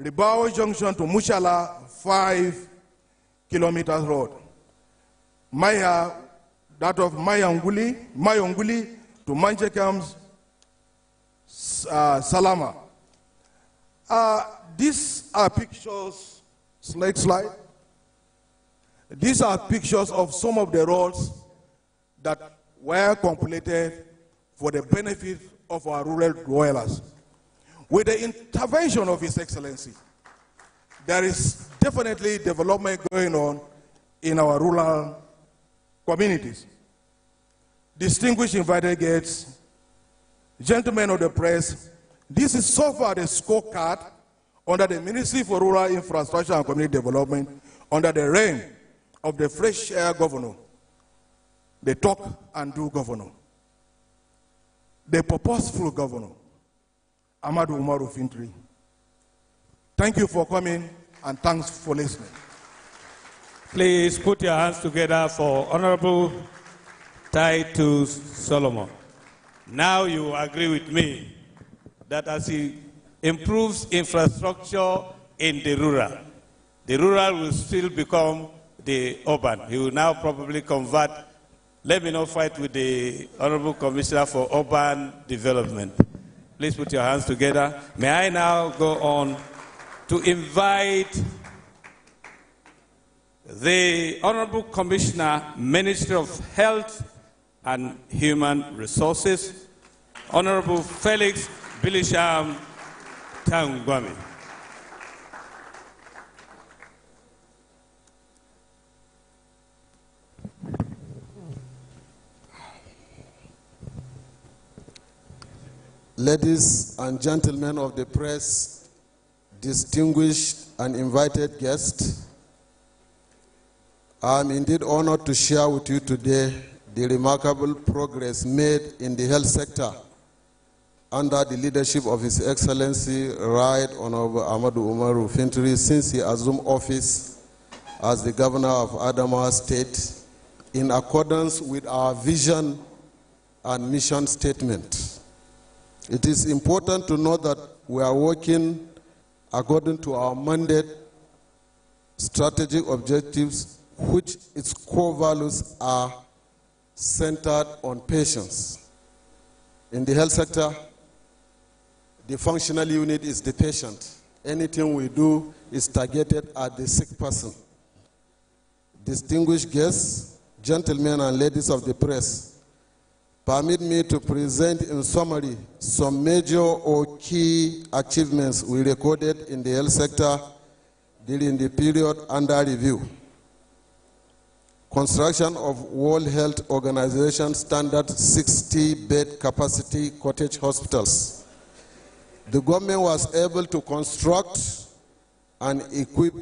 Ribao Junction to Mushala, 5-kilometer road. Maya, that of Mayonguli to Manjekams, Salama. These are pictures, slide. These are pictures of some of the roads that were completed for the benefit of our rural dwellers. With the intervention of His Excellency, there is definitely development going on in our rural communities. Distinguished invited guests, gentlemen of the press, this is so far the scorecard under the Ministry for Rural Infrastructure and Community Development under the reign of the fresh air governor, the talk and do governor, the purposeful governor, Amadou Umaru Fintri. Thank you for coming and thanks for listening. Please put your hands together for Honorable Titus Solomon. Now you agree with me that as he improves infrastructure in the rural will still become the urban. He will now probably convert. Let me not fight with the Honorable Commissioner for Urban Development. Please put your hands together. May I now go on to invite the Honorable Commissioner, Ministry of Health and Human Resources, Honorable Felix Bilisham Tangwami. Ladies and gentlemen of the press, distinguished and invited guests, I am indeed honored to share with you today the remarkable progress made in the health sector under the leadership of His Excellency Right Honorable Amadou Umaru Fintri since he assumed office as the Governor of Adamawa State in accordance with our vision and mission statement. It is important to note that we are working according to our mandate, strategic objectives, which its core values are centered on patients. In the health sector, the functional unit is the patient. Anything we do is targeted at the sick person. Distinguished guests, gentlemen and ladies of the press, permit me to present in summary some major or key achievements we recorded in the health sector during the period under review. Construction of World Health Organization standard 60-bed capacity cottage hospitals. The government was able to construct and equip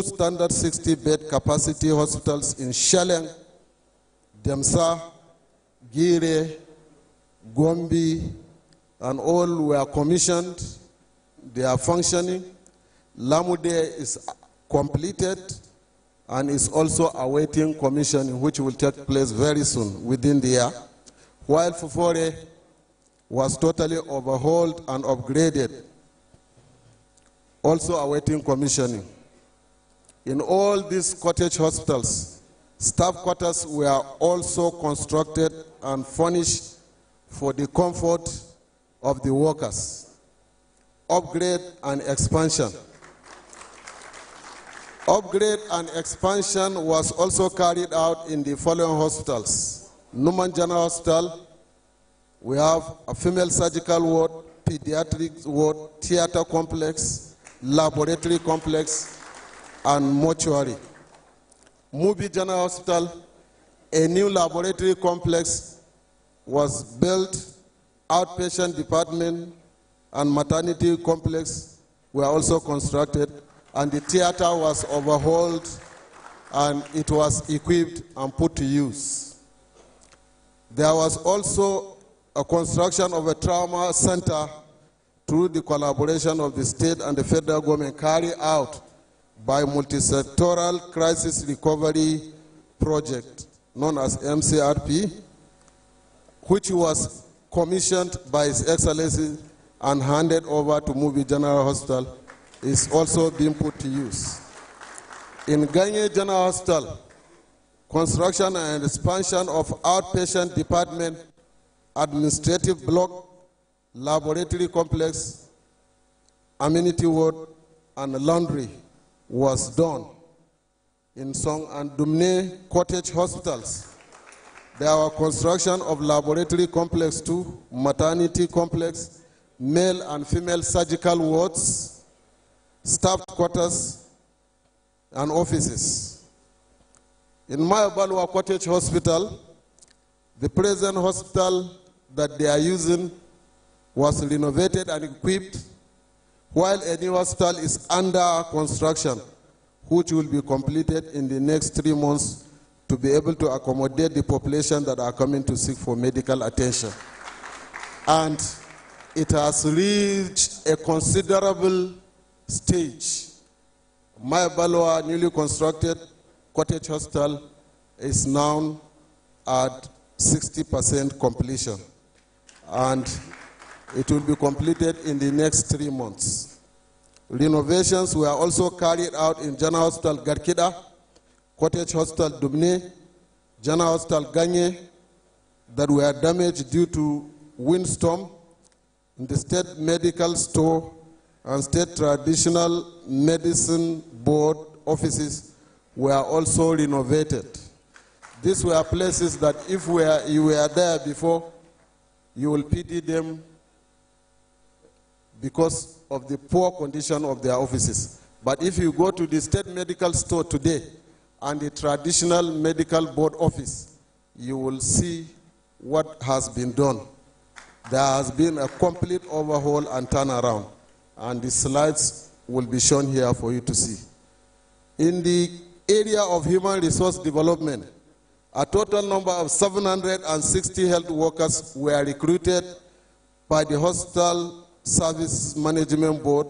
standard 60-bed capacity hospitals in Sheleng, Demsa, Gire, Gombe, and all were commissioned. They are functioning. Lamude is completed and is also awaiting commissioning, which will take place very soon, within the year, while Fufore was totally overhauled and upgraded, also awaiting commissioning. In all these cottage hospitals, staff quarters were also constructed and furnished for the comfort of the workers. Upgrade and expansion. Upgrade and expansion was also carried out in the following hospitals. Numan General Hospital, we have a female surgical ward, pediatric ward, theater complex, laboratory complex, and mortuary. Mubi General Hospital, a new laboratory complex was built, outpatient department and maternity complex were also constructed, and the theater was overhauled and it was equipped and put to use. There was also a construction of a trauma center through the collaboration of the state and the federal government carried out by Multisectoral Crisis Recovery Project, known as MCRP, which was commissioned by His Excellency and handed over to Mubi General Hospital, is also being put to use. In Ganye General Hospital, construction and expansion of outpatient department, administrative block, laboratory complex, amenity ward, and laundry was done in Song and Dumne cottage hospitals. There were construction of laboratory complex 2, maternity complex, male and female surgical wards, staff quarters, and offices. In Mayabalwa Cottage Hospital, the present hospital that they are using was renovated and equipped, while a new hospital is under construction, which will be completed in the next 3 months to be able to accommodate the population that are coming to seek for medical attention. And it has reached a considerable stage. Mayabalwa newly constructed cottage hospital is now at 60% completion, and it will be completed in the next 3 months. Renovations were also carried out in General Hospital Garkida, Cottage Hospital Dumne, General Hospital Ganye, that were damaged due to windstorm. In the State Medical Store and State Traditional Medicine Board offices were also renovated. These were places that if you were there before, you will pity them because of the poor condition of their offices. But if you go to the State Medical Store today and the Traditional Medical Board office, you will see what has been done. There has been a complete overhaul and turnaround, and the slides will be shown here for you to see. In the area of human resource development, a total number of 760 health workers were recruited by the Hospital Service Management Board,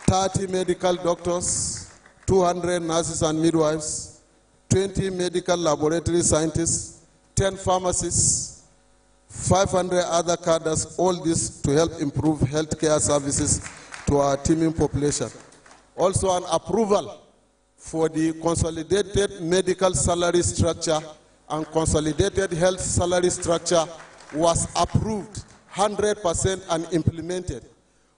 30 medical doctors, 200 nurses and midwives, 20 medical laboratory scientists, 10 pharmacists, 500 other cadres, all this to help improve healthcare services to our teeming population. Also an approval for the consolidated medical salary structure and consolidated health salary structure was approved 100% and implemented,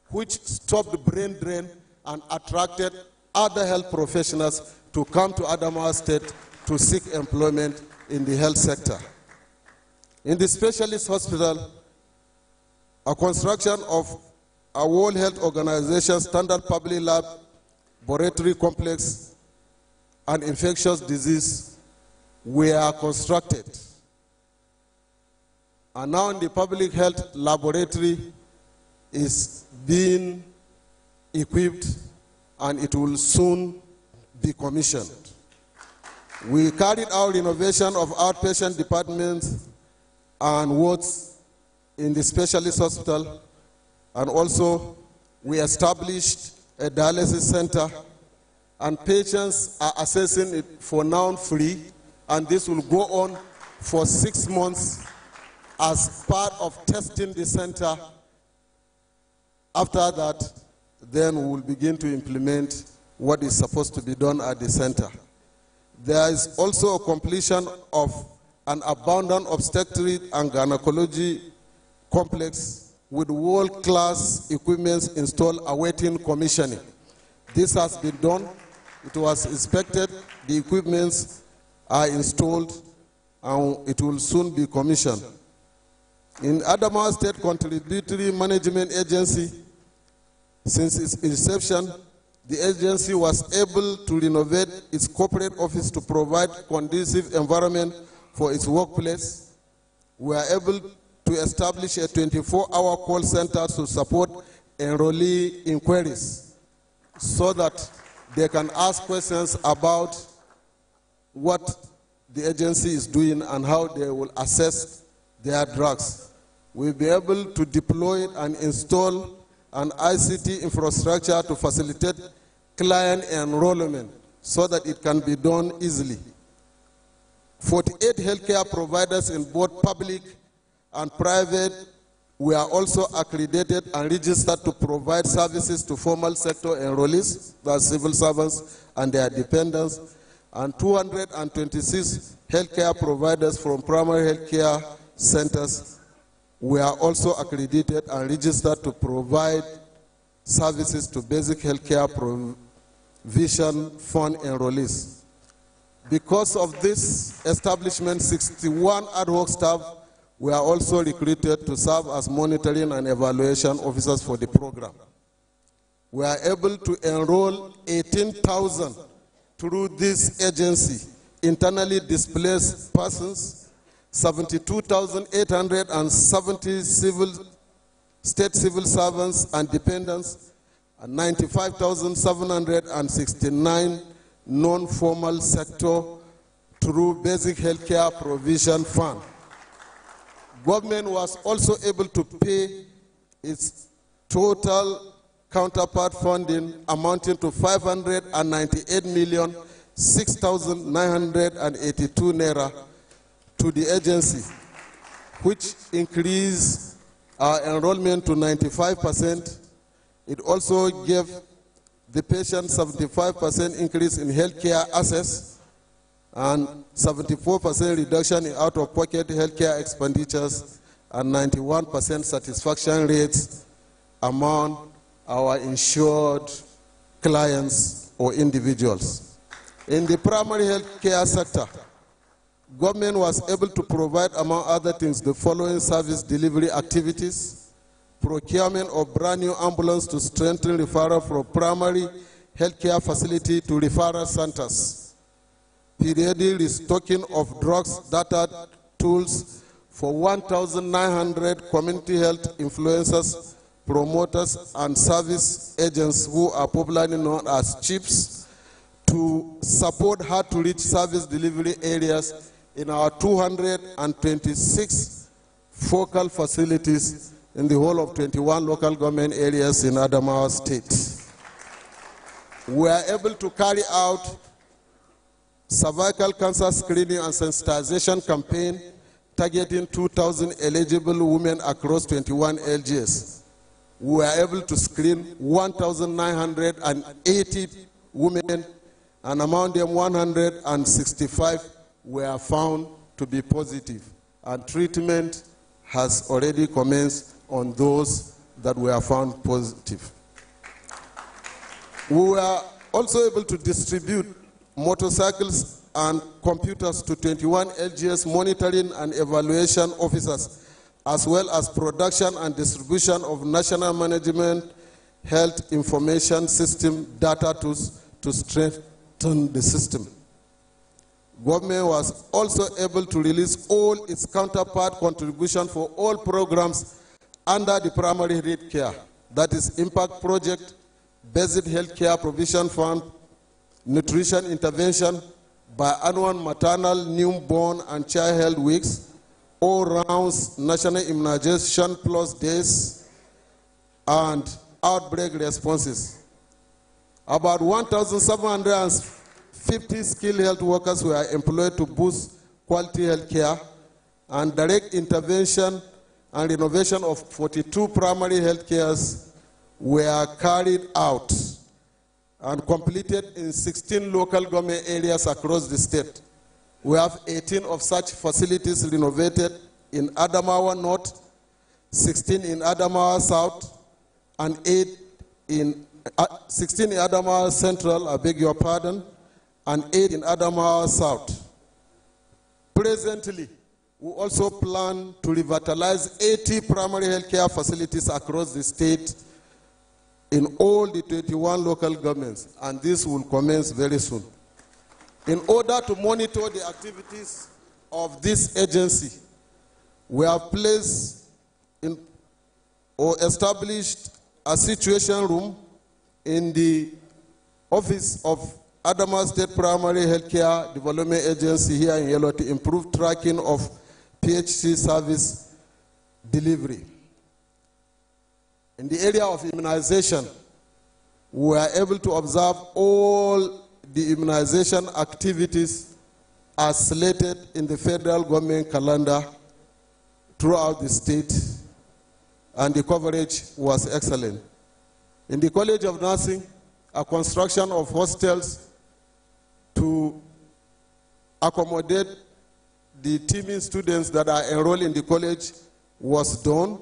which stopped brain drain and attracted other health professionals to come to Adamawa State to seek employment in the health sector. In the specialist hospital, a construction of a World Health Organization standard public laboratory complex and infectious disease were constructed. And now the public health laboratory is being equipped and it will soon be commissioned. We carried out renovation of outpatient departments and wards in the specialist hospital, and also we established a dialysis center, and patients are accessing it for now free, and this will go on for 6 months as part of testing the center. After that, then we will begin to implement what is supposed to be done at the center. There is also a completion of an abundant obstetric and gynecology complex with world-class equipment installed awaiting commissioning. This has been done. It was inspected. The equipments are installed, and it will soon be commissioned. In Adamawa State Contributory Management Agency, since its inception, the agency was able to renovate its corporate office to provide conducive environment for its workplace. We are able to establish a 24-hour call center to support enrollee inquiries so that they can ask questions about what the agency is doing and how they will assess their drugs. We'll be able to deploy and install an ICT infrastructure to facilitate client enrollment so that it can be done easily. 48 healthcare providers in both public and private were also accredited and registered to provide services to formal sector enrollees, that's civil servants and their dependents, and 226 healthcare providers from primary healthcare centers we are also accredited and registered to provide services to basic healthcare provision fund enrollees. Because of this establishment, 61 ad hoc staff were also recruited to serve as monitoring and evaluation officers for the program. We are able to enroll 18,000 through this agency, internally displaced persons, 72,870 state civil servants and dependents, and 95,769 non-formal sector through basic healthcare provision fund. Government was also able to pay its total counterpart funding amounting to 598,006,982 naira to the agency, which increased our enrollment to 95%. It also gave the patient 75% increase in healthcare access and 74% reduction in out-of-pocket healthcare expenditures and 91% satisfaction rates among our insured clients or individuals. In the primary healthcare sector, government was able to provide, among other things, the following service delivery activities: procurement of brand new ambulance to strengthen referral from primary healthcare facility to referral centers, periodic restocking of drugs, data tools for 1,900 community health influencers, promoters, and service agents who are popularly known as CHIPs, to support hard-to-reach service delivery areas in our 226 focal facilities in the whole of 21 local government areas in Adamawa State. We are able to carry out cervical cancer screening and sensitization campaign targeting 2,000 eligible women across 21 LGS. We were able to screen 1,980 women, and among them 165 were found to be positive, and treatment has already commenced on those that were found positive. We were also able to distribute motorcycles and computers to 21 LGS monitoring and evaluation officers, as well as production and distribution of National Management Health Information System data tools to strengthen the system. Government was also able to release all its counterpart contribution for all programs under the primary health care, that is Impact Project, Basic Health Care Provision Fund, Nutrition Intervention, Biannual Maternal, Newborn, and Child Health Weeks, all rounds National Immunization Plus Days, and outbreak responses. About 1,750 skilled health workers were employed to boost quality health care, and direct intervention and renovation of 42 primary health cares were carried out and completed in 16 local government areas across the state. We have 18 of such facilities renovated in Adamawa North, 16 in Adamawa South, and 16 in Adamawa Central, I beg your pardon, and 8 in Adamawa South. Presently, we also plan to revitalize 80 primary health care facilities across the state in all the 21 local governments, and this will commence very soon. In order to monitor the activities of this agency, we have placed in or established a situation room in the office of Adamawa State Primary Healthcare Development Agency here in Yellow to improve tracking of PHC service delivery. In the area of immunization, we were able to observe all the immunization activities as slated in the federal government calendar throughout the state, and the coverage was excellent. In the College of Nursing, a construction of hostels to accommodate the teeming students that are enrolled in the college was done.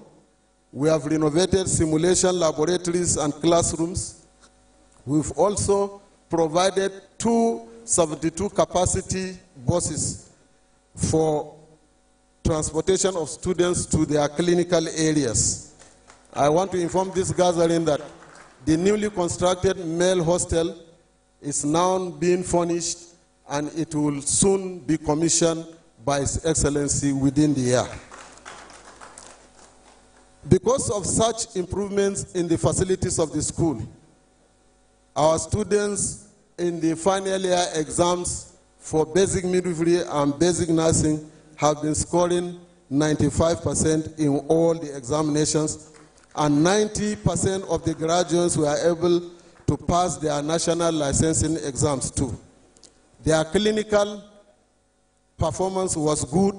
We have renovated simulation laboratories and classrooms. We've also provided 2 72-capacity buses for transportation of students to their clinical areas. I want to inform this gathering that the newly constructed male hostel is now being furnished, and it will soon be commissioned by His Excellency within the year. Because of such improvements in the facilities of the school, our students in the final year exams for basic midwifery and basic nursing have been scoring 95% in all the examinations, and 90% of the graduates were able to pass their national licensing exams too. Their clinical performance was good,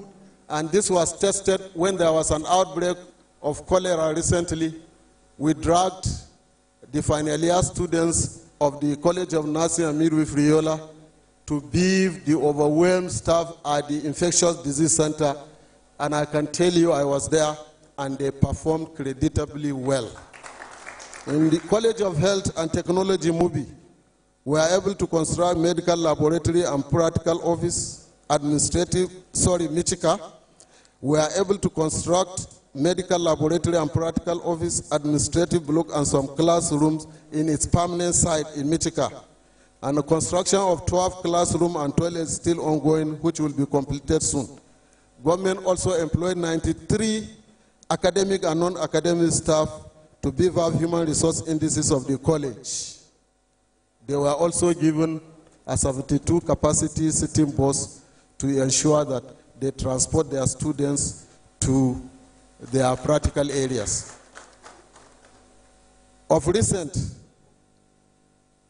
and this was tested when there was an outbreak of cholera recently. We dragged the final year students of the College of Nursing and Midwifery Yola to brief the overwhelmed staff at the Infectious Disease Center, and I can tell you I was there, and they performed creditably well. In the College of Health and Technology, MUBI, we are able to construct medical laboratory and practical office, Michika. We are able to construct medical laboratory and practical office, administrative block, and some classrooms in its permanent site in Michika. And the construction of 12 classrooms and toilets is still ongoing, which will be completed soon. Government also employed 93 academic and non-academic staff to beef up human resource indices of the college. They were also given a 72-capacity sitting bus to ensure that they transport their students to their practical areas. Of recent,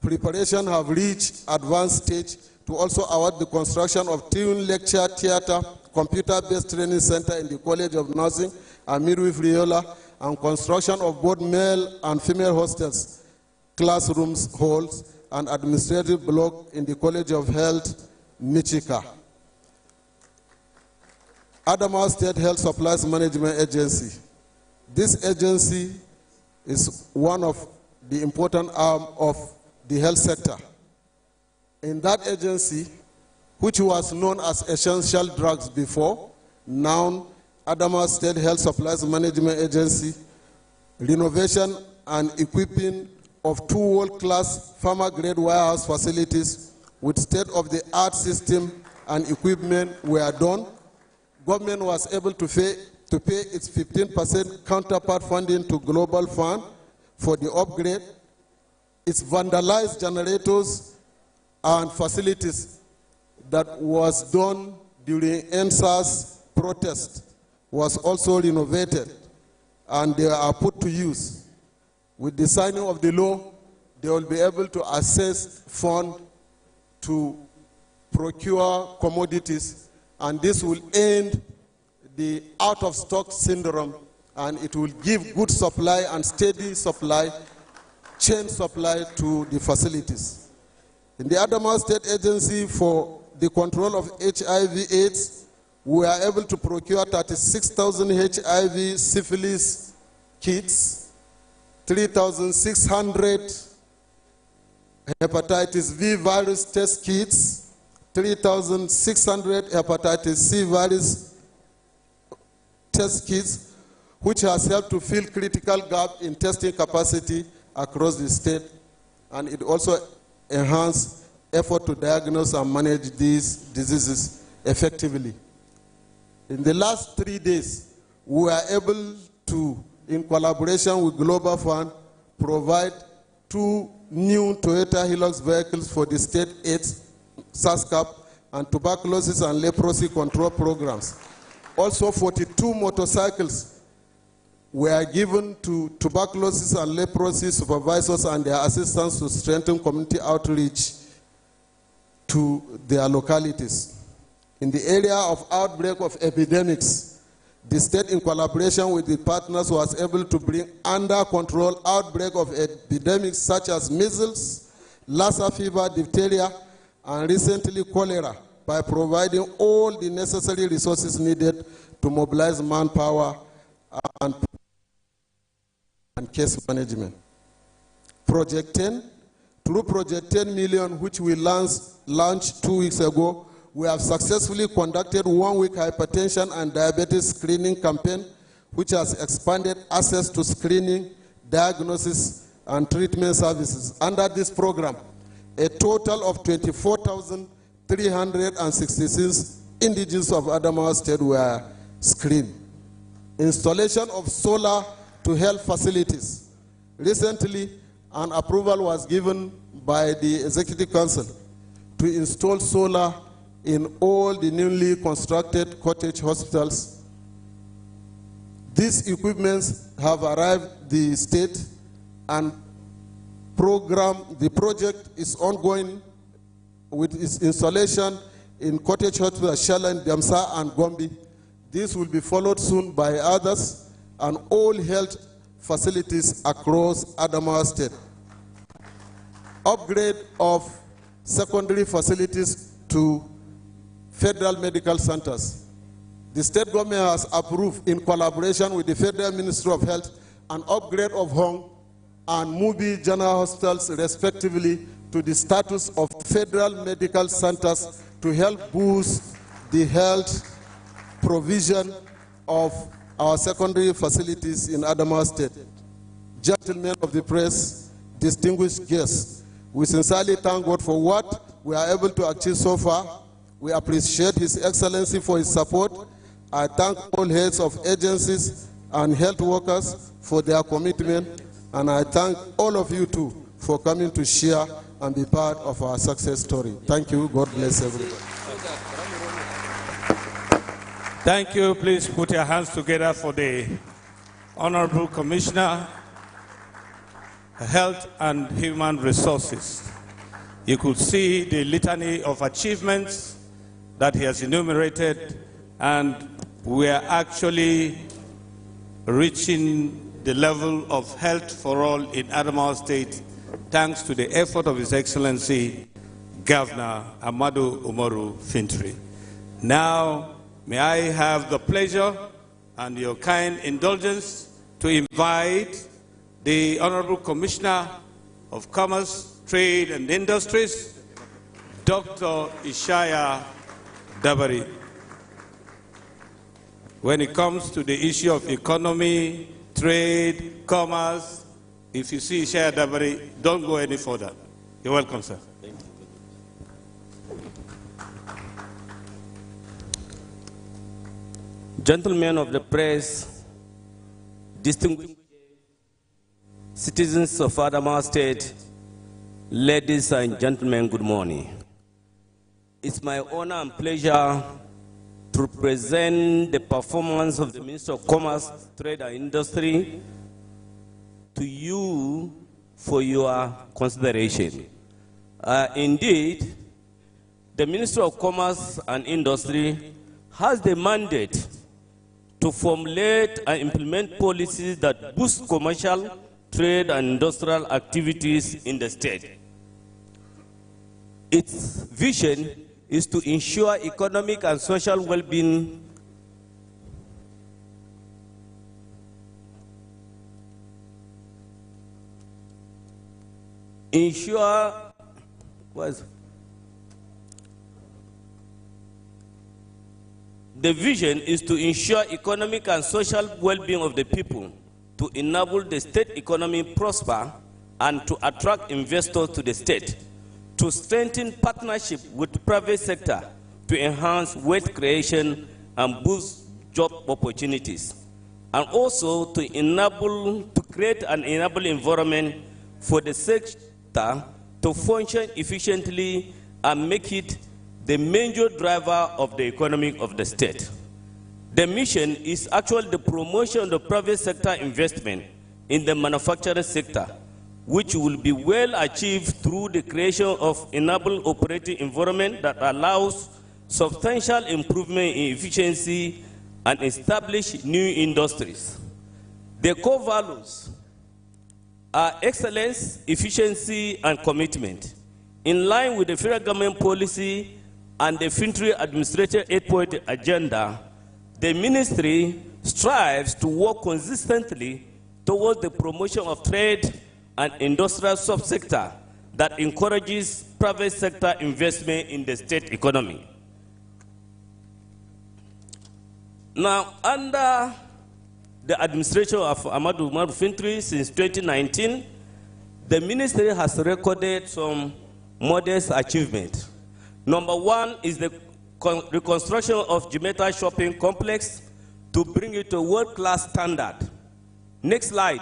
preparation have reached advanced stage to also award the construction of Tune Lecture Theatre, computer-based training center in the College of Nursing and Midwifery Yola, and construction of both male and female hostels, classrooms, halls, and administrative block in the College of Health, Michika. Adamawa State Health Supplies Management Agency. This agency is one of the important arm of the health sector. In that agency, which was known as Essential Drugs before, now Adamawa State Health Supplies Management Agency, renovation and equipping of 2 world-class pharma-grade warehouse facilities with state-of-the-art system and equipment were done. Government was able to pay its 15% counterpart funding to Global Fund for the upgrade. Its vandalized generators and facilities that was done during NSAS protest was also renovated, and they are put to use. With the signing of the law, they will be able to access funds to procure commodities, and this will end the out-of-stock syndrome, and it will give good supply and steady supply, chain supply to the facilities. In the Adamawa State Agency for the Control of HIV/AIDS, we are able to procure 36,000 HIV syphilis kits, 3,600 hepatitis V virus test kits, 3,600 hepatitis C virus test kits, which has helped to fill critical gap in testing capacity across the state, and it also enhanced effort to diagnose and manage these diseases effectively. In the last 3 days, we were able to, in collaboration with Global Fund, provide 2 new Toyota Hilux vehicles for the state AIDS, SASCAP, and tuberculosis and leprosy control programs. Also, 42 motorcycles were given to tuberculosis and leprosy supervisors and their assistants to strengthen community outreach to their localities. In the area of outbreak of epidemics, the state, in collaboration with the partners, was able to bring under control outbreak of epidemics such as measles, Lassa fever, diphtheria, and recently cholera, by providing all the necessary resources needed to mobilize manpower and case management. Project 10, through Project 10 million, which we launched 2 weeks ago, we have successfully conducted 1-week hypertension and diabetes screening campaign, which has expanded access to screening, diagnosis, and treatment services. Under this program, a total of 24,366 individuals of Adamawa State were screened. Installation of solar to health facilities. Recently, an approval was given by the Executive Council to install solar in all the newly constructed cottage hospitals. These equipments have arrived the state, and the project is ongoing with its installation in cottage hospitals Shalan, Damsa, and Gombe. This will be followed soon by others and all health facilities across Adamawa State. Upgrade of secondary facilities to federal medical centers. The state government has approved, in collaboration with the Federal Ministry of Health, an upgrade of Hong and Mubi General Hospitals, respectively, to the status of federal medical centers to help boost the health provision of our secondary facilities in Adamawa State. Gentlemen of the press, distinguished guests, we sincerely thank God for what we are able to achieve so far. We appreciate His Excellency for his support. I thank all heads of agencies and health workers for their commitment, and I thank all of you too for coming to share and be part of our success story. Thank you. God bless everybody. Thank you. Please put your hands together for the Honorable Commissioner, Health and Human Resources. You could see the litany of achievements that he has enumerated, and we are actually reaching the level of health for all in Adamawa State, thanks to the effort of His Excellency, Governor Amadu Umaru Fintri. Now, may I have the pleasure and your kind indulgence to invite the Honorable Commissioner of Commerce, Trade and Industries, Dr. Ishaya Dabari. When it comes to the issue of economy, trade, commerce, if you see Ishaya Dabari, don't go any further. You're welcome, sir. Thank you. Gentlemen of the press, distinguished citizens of Adamawa State, ladies and gentlemen, good morning. It's my honor and pleasure to present the performance of the Minister of Commerce, Trade and Industry to you for your consideration. Indeed, the Minister of Commerce and Industry has the mandate to formulate and implement policies that boost commercial, trade and industrial activities in the state. Its vision is to ensure economic and social well-being The vision is to ensure economic and social well-being of the people, to enable the state economy prosper and to attract investors to the state, to strengthen partnership with the private sector to enhance wealth creation and boost job opportunities, and also to create an enable environment for the sector to function efficiently and make it the major driver of the economy of the state. The mission is actually the promotion of the private sector investment in the manufacturing sector, which will be well achieved through the creation of enable operating environment that allows substantial improvement in efficiency and establish new industries. The core values are excellence, efficiency, and commitment. In line with the federal government policy and the Fintri Administrative 8-point agenda, the ministry strives to work consistently towards the promotion of trade and industrial subsector that encourages private sector investment in the state economy. Now, under the administration of Ahmadu Umaru Fintri since 2019, the ministry has recorded some modest achievements. Number one is the reconstruction of Jimeta shopping complex to bring it to world-class standard. Next slide.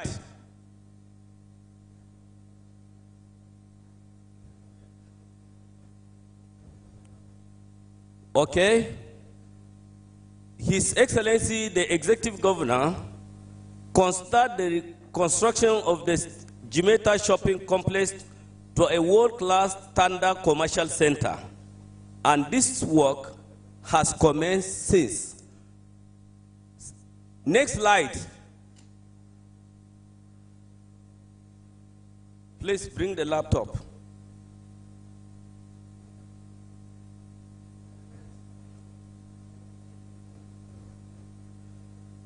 Okay. His Excellency, the Executive Governor, conducted the construction of the Jimeta shopping complex to a world-class standard commercial center. And this work has commenced since. Next slide. Please bring the laptop.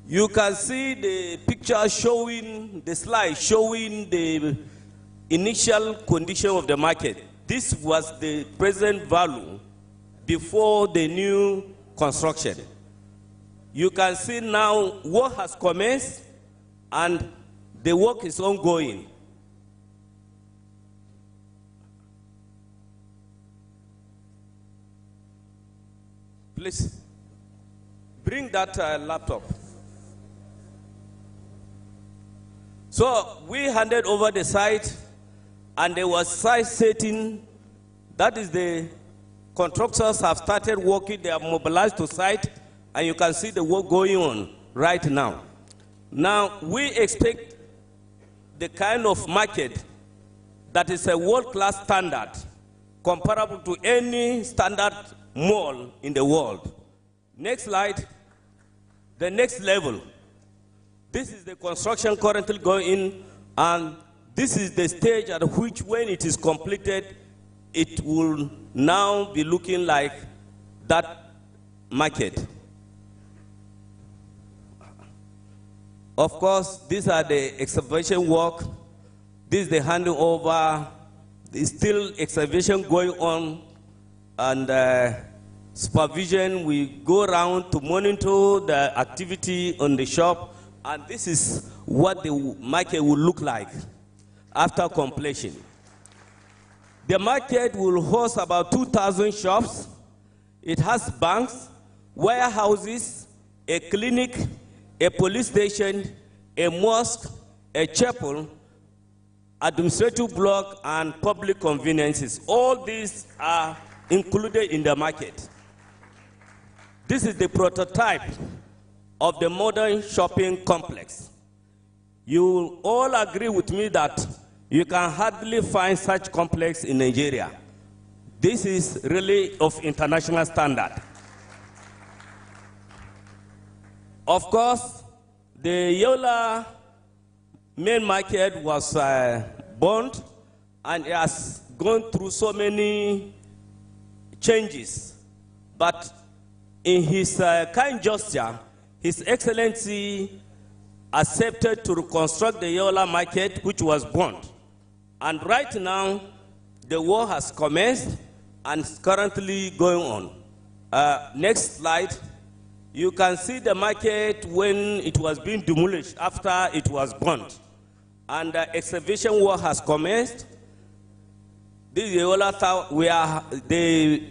You can see the picture showing, the slide showing the initial condition of the market. This was the present value before the new construction. You can see now work has commenced and the work is ongoing. Please bring that laptop. So we handed over the site and there was site setting. That is, the contractors have started working, they have mobilized to site, and you can see the work going on right now. Now, we expect the kind of market that is a world-class standard, comparable to any standard mall in the world. Next slide, the next level. This is the construction currently going in, and this is the stage at which, when it is completed, it will now be looking like that market. Of course, these are the excavation work. This is the handing over. There's still excavation going on, and supervision. We go around to monitor the activity on the shop. And this is what the market will look like after completion. The market will host about 2,000 shops. It has banks, warehouses, a clinic, a police station, a mosque, a chapel, administrative block, and public conveniences. All these are included in the market. This is the prototype of the modern shopping complex. You all agree with me that you can hardly find such complex in Nigeria. This is really of international standard. Of course, the Yola main market was burned, and it has gone through so many changes. But in his kind gesture, His Excellency accepted to reconstruct the Yola market, which was burned. And right now, the war has commenced and is currently going on. Next slide. You can see the market when it was being demolished after it was burned. And the excavation work has commenced. This is Yola, the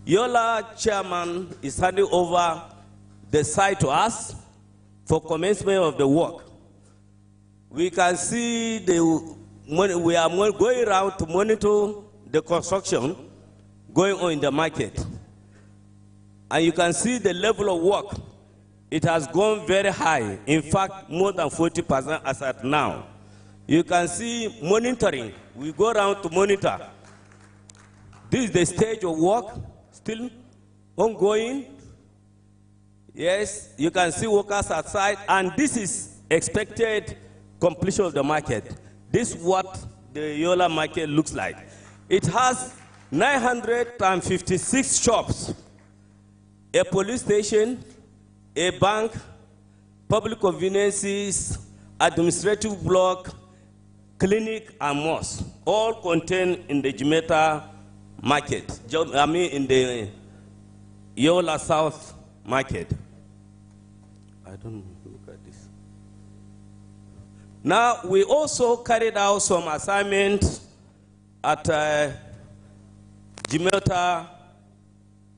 Yola chairman is handing over the site to us for commencement of the work. We can see we are going around to monitor the construction going on in the market. And you can see the level of work. It has gone very high. In fact, more than 40% as at now. You can see monitoring. We go around to monitor. This is the stage of work, still ongoing. Yes, you can see workers outside, and this is expected completion of the market. This is what the Yola market looks like. It has 956 shops, a police station, a bank, public conveniences, administrative block, clinic, and mosque, all contained in the Jimeta market, in the Yola South market. I don't look at this. Now, we also carried out some assignments at Jimeta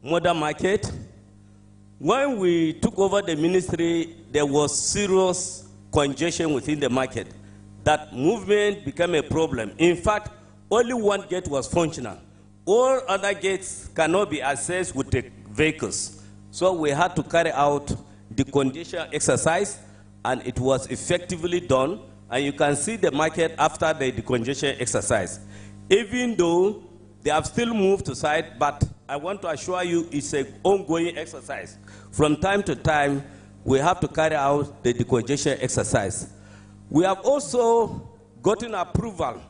Modern Market. When we took over the ministry, there was serious congestion within the market. That movement became a problem. In fact, only one gate was functional. All other gates cannot be accessed with the vehicles. So we had to carry out the congestion exercise, and it was effectively done. And you can see the market after the decongestion exercise. Even though they have still moved to site, but I want to assure you it's an ongoing exercise. From time to time, we have to carry out the decongestion exercise. We have also gotten approval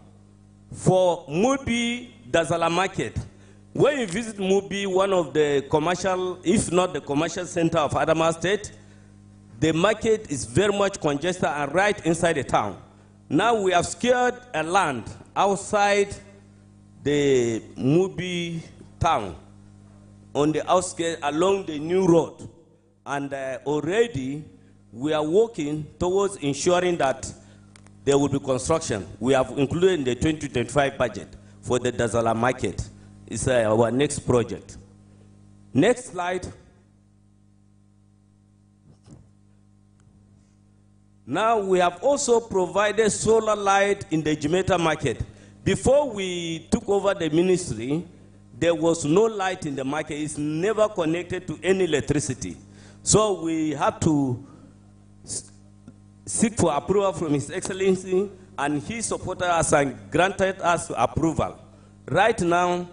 for Mubi Dazala Market. When you visit Mubi, one of the commercial, if not the commercial center of Adamawa State, the market is very much congested and right inside the town. Now we have secured a land outside the Mubi town, on the outskirts along the new road. And already we are working towards ensuring that there will be construction. We have included in the 2025 budget for the Dazala Market. It's our next project. Next slide. Now we have also provided solar light in the Jimeta Market. Before we took over the ministry, there was no light in the market. It's never connected to any electricity. So we have to seek for approval from His Excellency, and he supported us and granted us approval. Right now,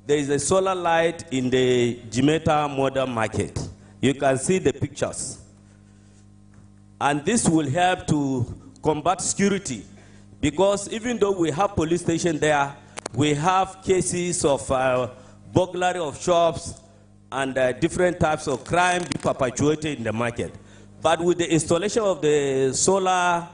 there is a solar light in the Jimeta Modern Market. You can see the pictures. And this will help to combat security, because even though we have police station there, we have cases of burglary of shops and different types of crime being perpetuated in the market. But with the installation of the solar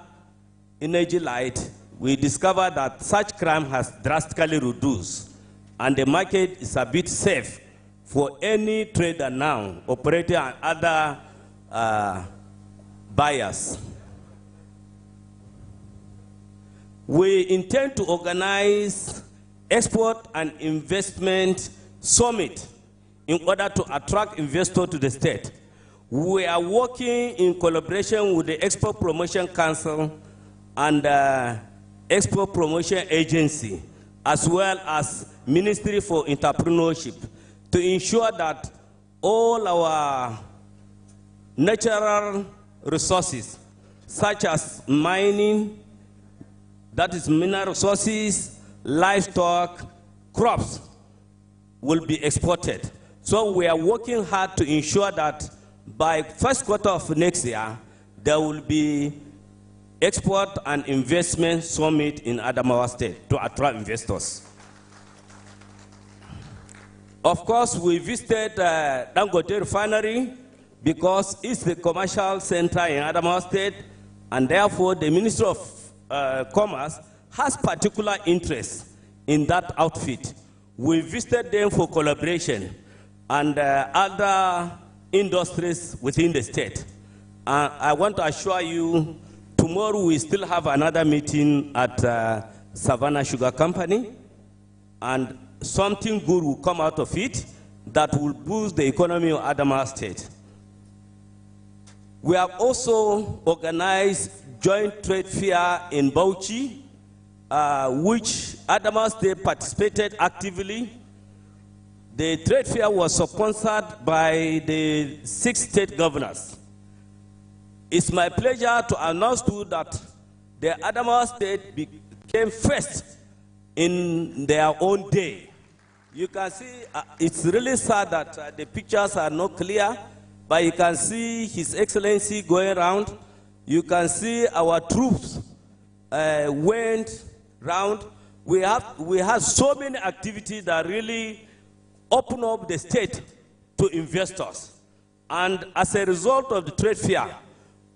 energy light, we discovered that such crime has drastically reduced, and the market is a bit safe for any trader now, operator and other buyers. We intend to organize export and investment summit in order to attract investors to the state. We are working in collaboration with the Export Promotion Council and Export Promotion Agency, as well as Ministry for Entrepreneurship, to ensure that all our natural resources, such as mining, that is mineral resources, livestock, crops, will be exported. So we are working hard to ensure that by first quarter of next year, there will be export and investment summit in Adamawa State to attract investors. Of course, we visited Dangote Refinery because it's the commercial center in Adamawa State, and therefore the Ministry of Commerce has particular interest in that outfit. We visited them for collaboration and other industries within the state. I want to assure you, tomorrow we still have another meeting at Savannah Sugar Company, and something good will come out of it that will boost the economy of Adamawa State. We have also organized joint trade fair in Bauchi, which Adamawa State participated actively. The trade fair was sponsored by the 6 state governors. It's my pleasure to announce to you that the Adamawa State became first in their own day. You can see, it's really sad that the pictures are not clear, but you can see His Excellency going around. You can see our troops went round. We have so many activities that really open up the state to investors. And as a result of the trade fair,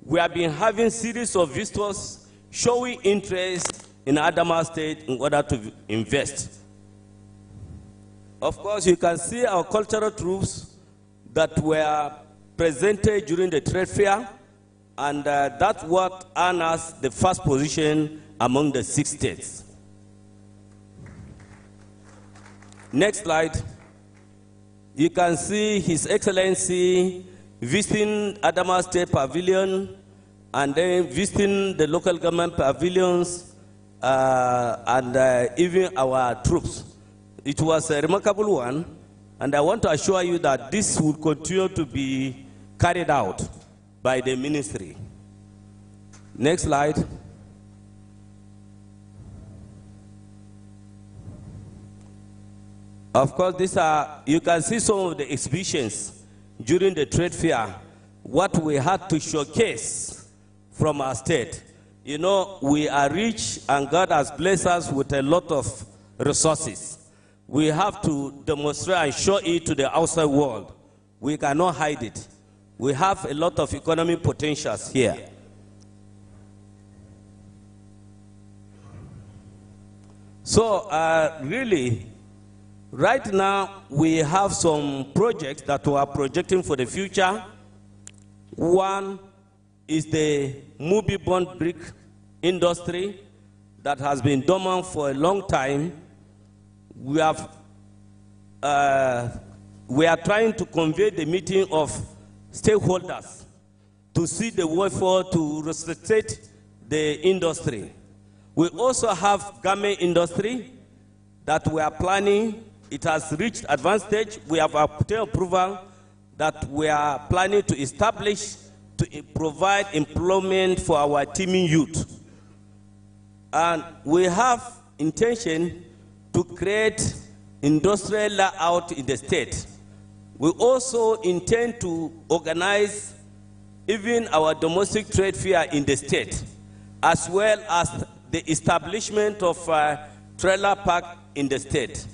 we have been having series of visitors showing interest in Adamawa State in order to invest. Of course, you can see our cultural troops that were presented during the trade fair, and that's what earned us the first position among the 6 states. Next slide. You can see His Excellency visiting Adamawa State Pavilion and then visiting the local government pavilions and even our troops. It was a remarkable one, and I want to assure you that this will continue to be carried out by the ministry. Next slide. Of course, you can see some of the exhibitions during the trade fair, what we had to showcase from our state. You know, we are rich and God has blessed us with a lot of resources. We have to demonstrate and show it to the outside world. We cannot hide it. We have a lot of economic potentials here. So really, right now we have some projects that we are projecting for the future. One is the movie bond brick industry that has been dormant for a long time. We are trying to convey the meeting of stakeholders to see the way forward to resuscitate the industry. We also have garment industry that we are planning. It has reached advanced stage. We have obtained approval that we are planning to establish to provide employment for our teeming youth. And we have intention to create industrial layout in the state. We also intend to organize even our domestic trade fair in the state, as well as the establishment of a trailer park in the state.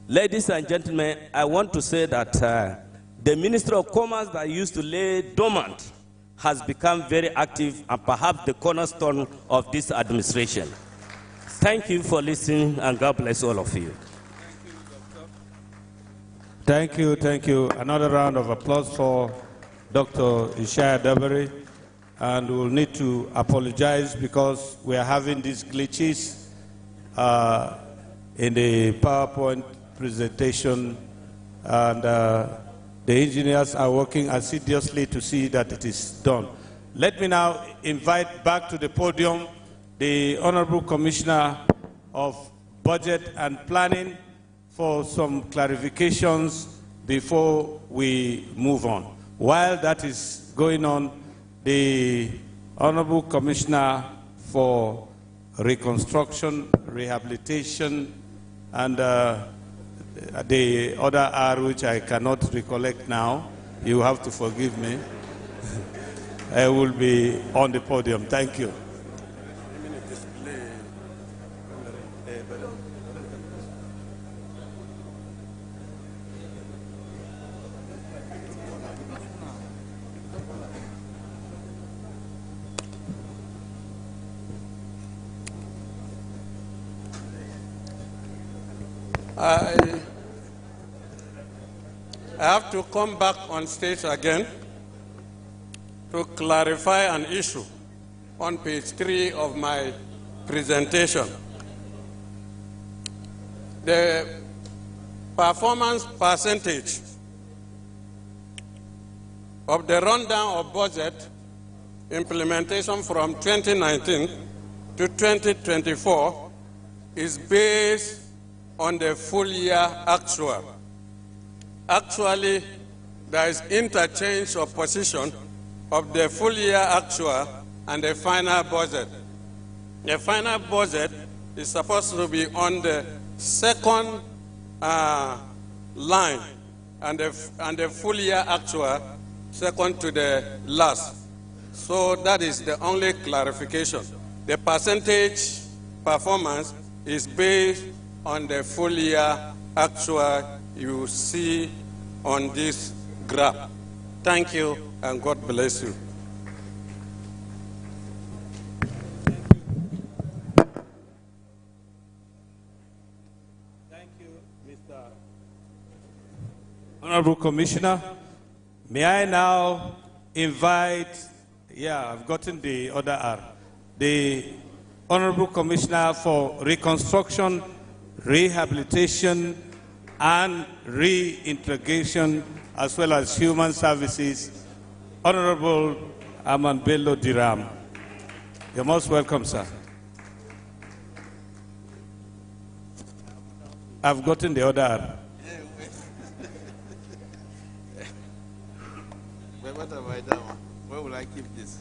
Ladies and gentlemen, I want to say that the Ministry of Commerce that used to lay dormant has become very active and perhaps the cornerstone of this administration. Thank you for listening, and God bless all of you. Thank you, thank you. Another round of applause for Dr. Ishaya Dabari. And we'll need to apologize because we are having these glitches in the PowerPoint presentation, and the engineers are working assiduously to see that it is done. Let me now invite back to the podium the Honorable Commissioner of Budget and Planning for some clarifications before we move on. While that is going on, the Honorable Commissioner for Reconstruction, Rehabilitation, and the other R, which I cannot recollect now, you have to forgive me, I will be on the podium. Thank you. I have to come back on stage again to clarify an issue on page 3 of my presentation. The performance percentage of the rundown of budget implementation from 2019 to 2024 is based on the full year actual. Actually, there is interchange of position of the full year actual and the final budget. The final budget is supposed to be on the second line, and the full year actual second to the last. So that is the only clarification. The percentage performance is based on the full year actual you see on this graph. Thank you, and God bless you. Honorable Commissioner. May I now invite, I've gotten the order R, the Honorable Commissioner for Reconstruction, Rehabilitation, and Reintegration, as well as Human Services, Honorable Aman Bello Diram. You're most welcome, sir. I've gotten the order. What have I done? Where will I keep this?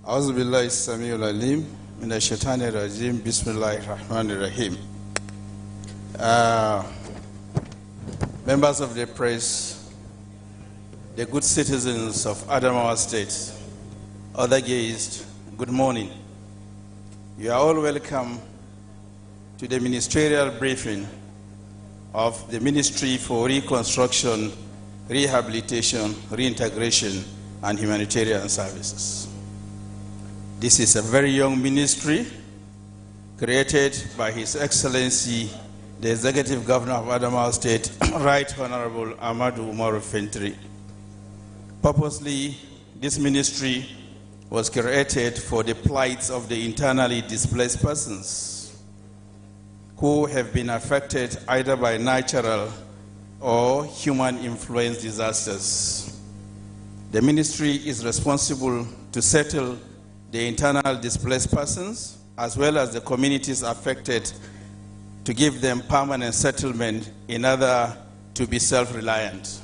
أعوذ بالله السميع العليم من الشيطان الرجيم بسم الله الرحمن الرحيم. Members of the press, the good citizens of Adamawa State, other guests, good morning. You are all welcome to the ministerial briefing of the Ministry for Reconstruction, Rehabilitation, Reintegration, and Humanitarian Services. This is a very young ministry created by His Excellency, the Executive Governor of Adamawa State, Right Honorable Amadou Umaru Fintri. Purposely, this ministry was created for the plights of the internally displaced persons who have been affected either by natural or human-influenced disasters. The ministry is responsible to settle the internal displaced persons as well as the communities affected, to give them permanent settlement in order to be self-reliant.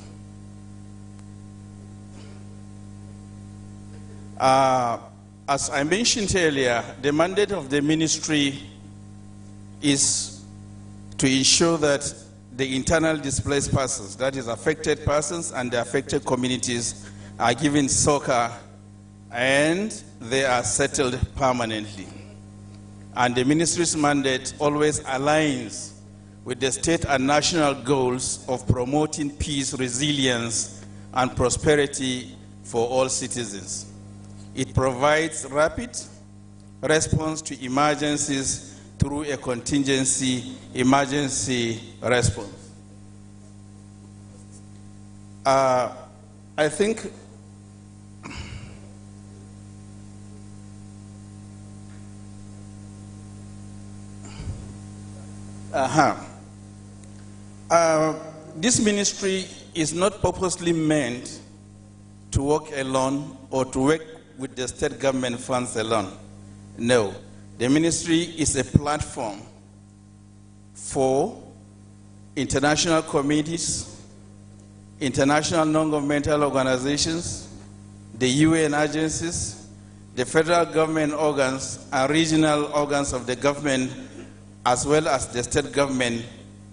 As I mentioned earlier, the mandate of the ministry is to ensure that the internal displaced persons, that is affected persons and the affected communities, are given succor and they are settled permanently. And the ministry's mandate always aligns with the state and national goals of promoting peace, resilience, and prosperity for all citizens. It provides rapid response to emergencies through a contingency emergency response. I think this ministry is not purposely meant to work alone or to work with the state government funds alone. No, the ministry is a platform for international committees, international non-governmental organizations, the UN agencies, the federal government organs, and regional organs of the government, as well as the state government,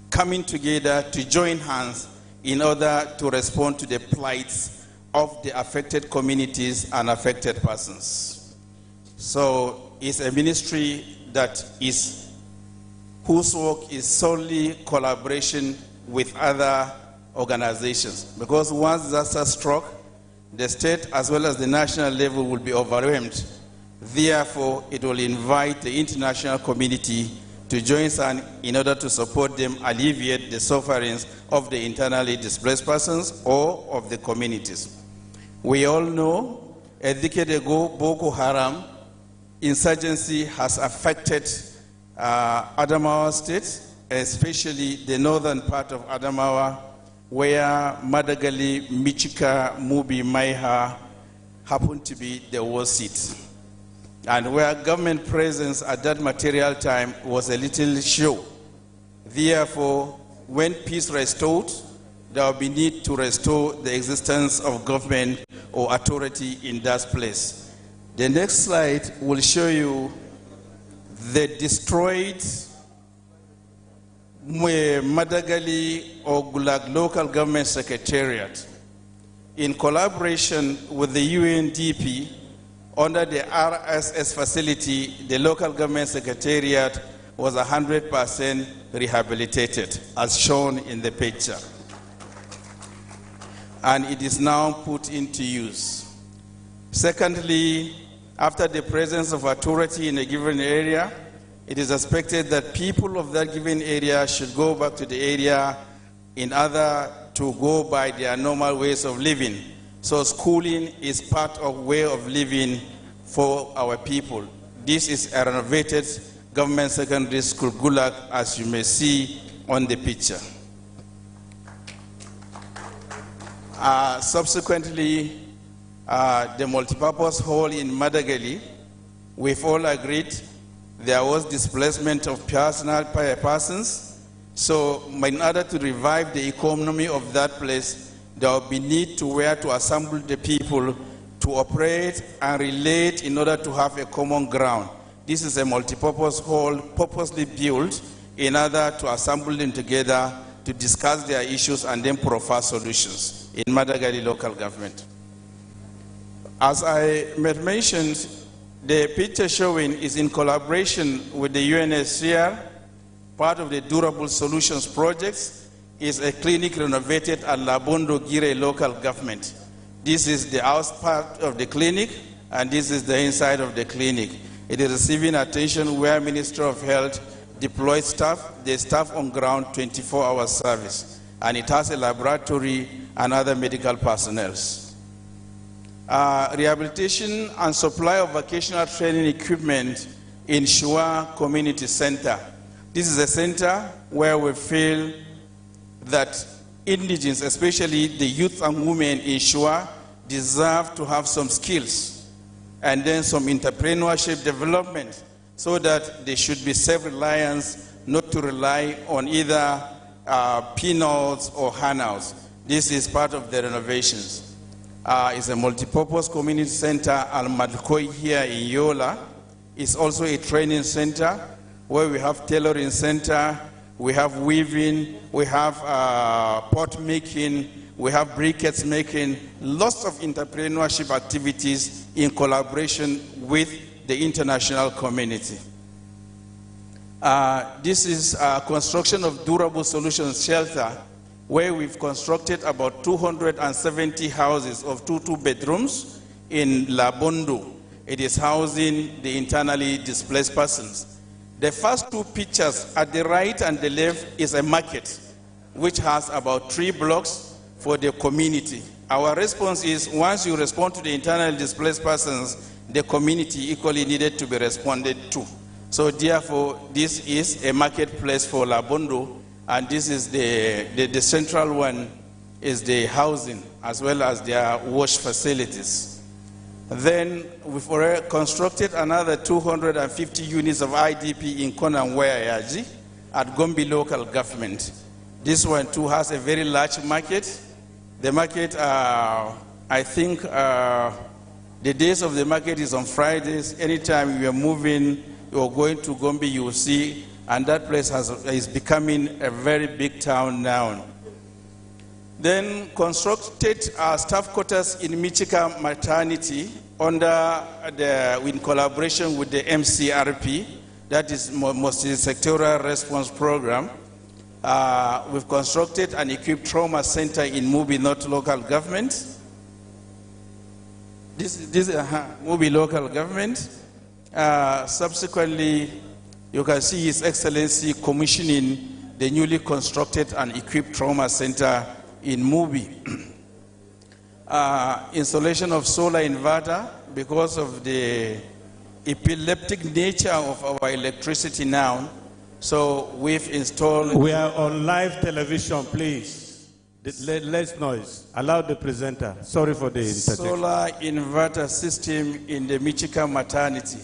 coming together to join hands in order to respond to the plights of the affected communities and affected persons. So it's a ministry that is, whose work is solely collaboration with other organizations. Because once disaster struck, the state as well as the national level will be overwhelmed. Therefore, it will invite the international community to join us in order to support them alleviate the sufferings of the internally displaced persons or of the communities. We all know a decade ago, Boko Haram insurgency has affected Adamawa State, especially the northern part of Adamawa, where Madagali, Michika, Mubi, Maiha happened to be the war seat, and where government presence at that material time was a little show. Therefore, when peace restored, there will be need to restore the existence of government or authority in that place. The next slide will show you the destroyed Madagali or Gulag local government secretariat in collaboration with the UNDP. Under the RSS facility, the local government secretariat was 100% rehabilitated, as shown in the picture. and it is now put into use. Secondly, after the presence of authority in a given area, it is expected that people of that given area should go back to the area in order to go by their normal ways of living. So schooling is part of way of living for our people. This is a renovated government secondary school, Gulag, as you may see on the picture. Subsequently, the multipurpose hall in Madagali, we've all agreed there was displacement of persons. So in order to revive the economy of that place, there will be need to where to assemble the people to operate and relate in order to have a common ground. This is a multipurpose hall purposely built in order to assemble them together to discuss their issues and then provide solutions in Madagali local government. As I mentioned, the picture showing is in collaboration with the UNHCR. Part of the Durable Solutions projects is a clinic renovated at Labondo Gire local government. This is the outside part of the clinic, and this is the inside of the clinic. It is receiving attention where Ministry of Health deploys staff, the staff on ground 24-hour service, and it has a laboratory and other medical personnel. Rehabilitation and supply of vocational training equipment in Shua Community Center. This is a center where we feel that indigenous, especially the youth and women in Shua, deserve to have some skills and then some entrepreneurship development so that they should be self-reliant, not to rely on either peanuts or handouts. This is part of the renovations. It's a multipurpose community center, Al-Madkoi here in Yola. It's also a training center where we have tailoring center, we have weaving, we have pot making, we have briquettes making, lots of entrepreneurship activities in collaboration with the international community. This is construction of Durable Solutions Shelter, where we've constructed about 270 houses of 2 bedrooms in Labondo. It is housing the internally displaced persons. The first two pictures at the right and the left is a market, which has about 3 blocks for the community. Our response is, once you respond to the internally displaced persons, the community equally needed to be responded to. So therefore, this is a marketplace for Labondo, and this is the central one is the housing as well as their wash facilities. Then we've already constructed another 250 units of IDP in Konanwea at Gombe local government. This one too has a very large market. The market, I think the days of the market is on Fridays. Anytime you are moving, you're going to Gombe, you will see, and that place is becoming a very big town now. Then constructed staff quarters in Michika Maternity in collaboration with the MCRP, that is Multi-Sectoral Response Program. We've constructed an equipped trauma center in Mubi North local government. This is Mubi local government. Subsequently, you can see His Excellency commissioning the newly constructed and equipped trauma center in Mubi. Installation of solar inverter because of the epileptic nature of our electricity now. So we've installed... We are on live television, please. Less noise. Allow the presenter. Sorry for the interjection. Solar inverter system in the Michika maternity.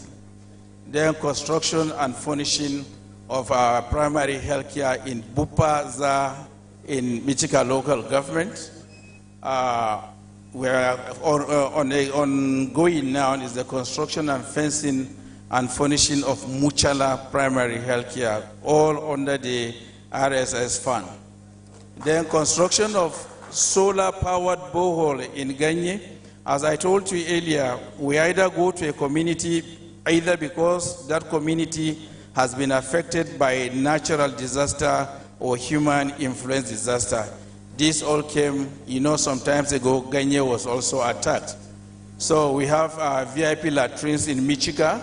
Then construction and furnishing of our primary health care in Bupaza in Michika local government. We are ongoing now is the construction and fencing and furnishing of Muchala primary health care, all under the RSS fund. Then construction of solar-powered borehole in Ganye. As I told you earlier, we either go to a community either because that community has been affected by natural disaster or human influence disaster. This all came, some times ago, Ganye was also attacked. So we have VIP latrines in Michigan,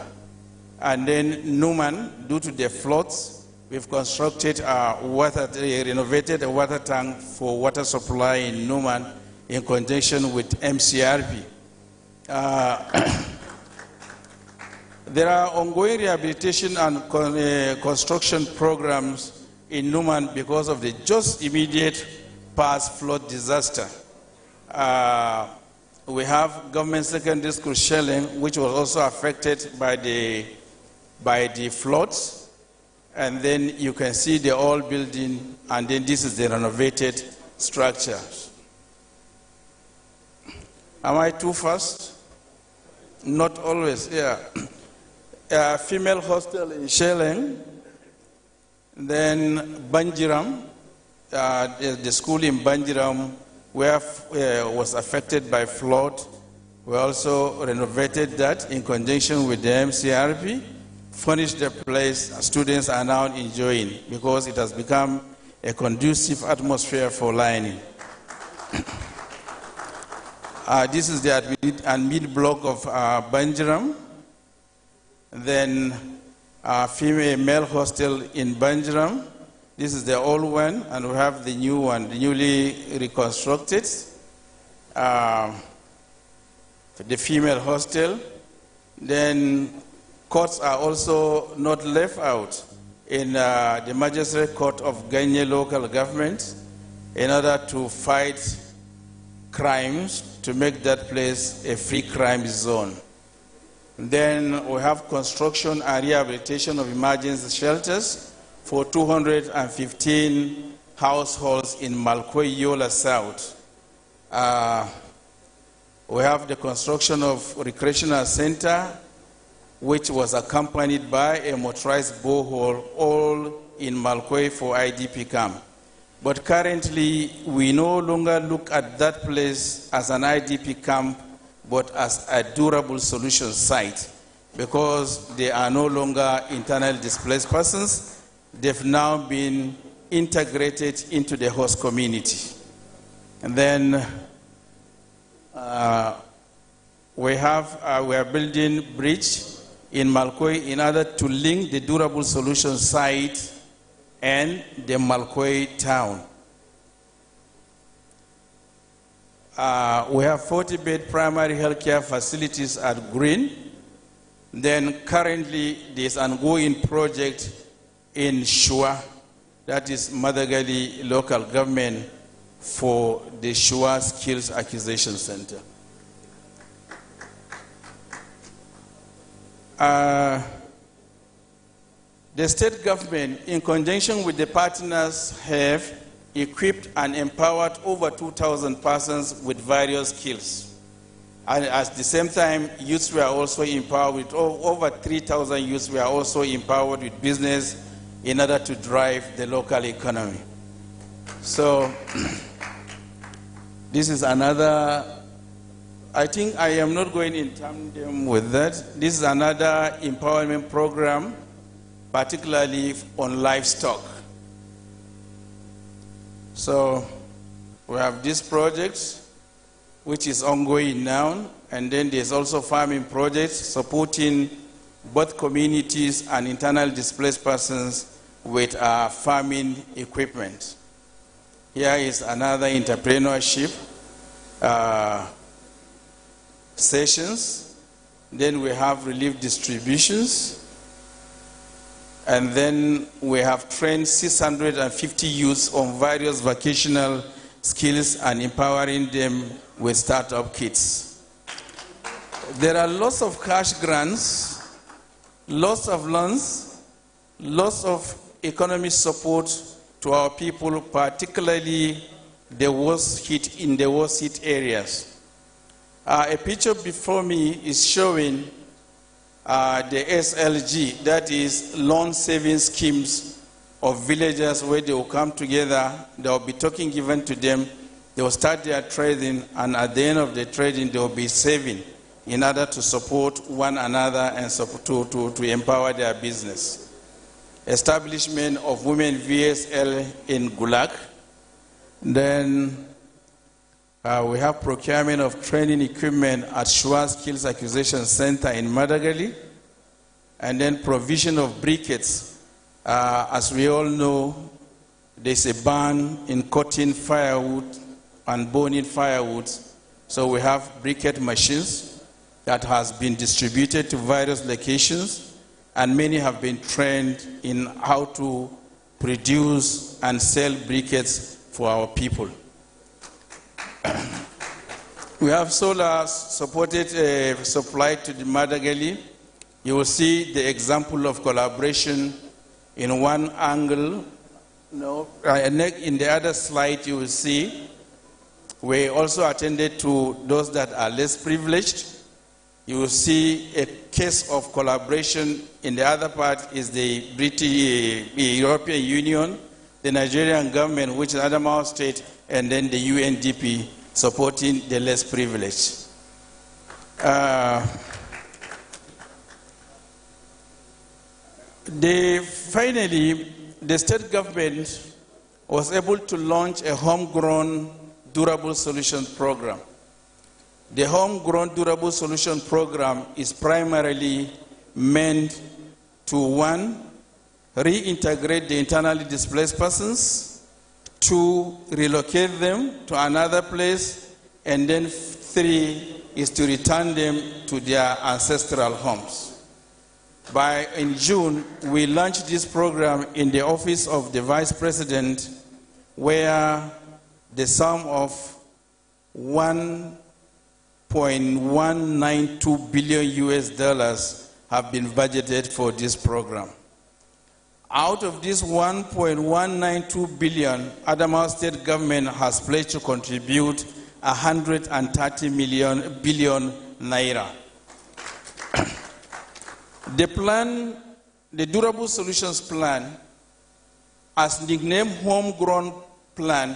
and then Newman, due to the floods, we've constructed renovated a water tank for water supply in Newman in conjunction with MCRP. There are ongoing rehabilitation and construction programs in Newman because of the just immediate past flood disaster. We have government secondary school Shelling, which was also affected by the floods. And then you can see the old building, and then this is the renovated structure. Am I too fast? Not always, yeah. Female hostel in Shelling, then Banjiram, the school in Banjiram was affected by flood. We also renovated that in conjunction with the MCRP, furnished the place. Students are now enjoying because it has become a conducive atmosphere for learning. This is the admin block of Banjiram. Then female male hostel in Banjiram. This is the old one, and we have the new one, the newly reconstructed. The female hostel. Then courts are also not left out in the Magistrate Court of Ganye local government in order to fight crimes, to make that place a free crime zone. Then we have construction and rehabilitation of emergency shelters for 215 households in Malkwe Yola South. We have the construction of recreational center, which was accompanied by a motorized borehole, all in Malkwe for IDP camp. But currently, we no longer look at that place as an IDP camp, but as a durable solution site, because they are no longer internally displaced persons. They've now been integrated into the host community. And then we are building bridge in Malkwe in order to link the durable solution site and the Malkwe town. We have 40-bed primary healthcare facilities at Green. Then currently there's an ongoing project in Shua, that is Madagali local government, for the Shua Skills Acquisition Center. The state government, in conjunction with the partners, have equipped and empowered over 2,000 persons with various skills. And at the same time, youths were also empowered with over 3,000 youths were also empowered with business in order to drive the local economy. So this is another, I think I am not going in tandem with that. This is another empowerment program, particularly on livestock. So we have this project, which is ongoing now, and then there's also farming projects supporting both communities and internal displaced persons with farming equipment. Here is another entrepreneurship sessions. Then we have relief distributions. And then we have trained 650 youths on various vocational skills and empowering them with startup kits. There are lots of cash grants, lots of loans, lots of economic support to our people, particularly the worst hit in the worst hit areas. A picture before me is showing the SLG, that is loan saving schemes of villagers where they will come together, there will be token given to them, they will start their trading, and at the end of the trading they will be saving in order to support one another and to empower their business. Establishment of women VSL in Gulag, Then we have procurement of training equipment at Shua Skills Acquisition Center in Madagali, and then provision of briquettes. As we all know, there's a ban in cutting firewood and burning firewood, so we have briquette machines that has been distributed to various locations, and many have been trained in how to produce and sell briquettes for our people. We have solar supported supply to the Madagali. You will see the example of collaboration in one angle. No, in the other slide you will see we also attended to those that are less privileged. You will see a case of collaboration. In the other part is the British European Union, the Nigerian government, which is Adamawa State, and then the UNDP supporting the less privileged. Finally, the state government was able to launch a homegrown durable solutions program. The homegrown durable solution program is primarily meant to, 1, reintegrate the internally displaced persons, 2, relocate them to another place, and then 3 is to return them to their ancestral homes. In June, we launched this program in the office of the Vice President, where the sum of $1.192 billion have been budgeted for this program. Out of this $1.192 billion, Adamawa State government has pledged to contribute 130 billion naira. The plan, the Durable Solutions Plan, as nicknamed Homegrown Plan,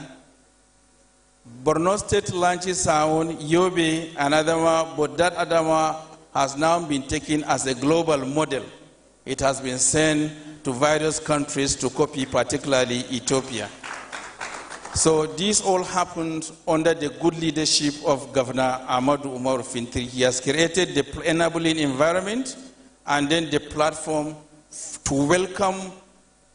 Borno State launches her own, Yobe and Adamawa, but that Adamawa has now been taken as a global model. It has been sent to various countries to copy, particularly Ethiopia. So this all happened under the good leadership of Governor Ahmadu Umar Fintiri. He has created the enabling environment and then the platform to welcome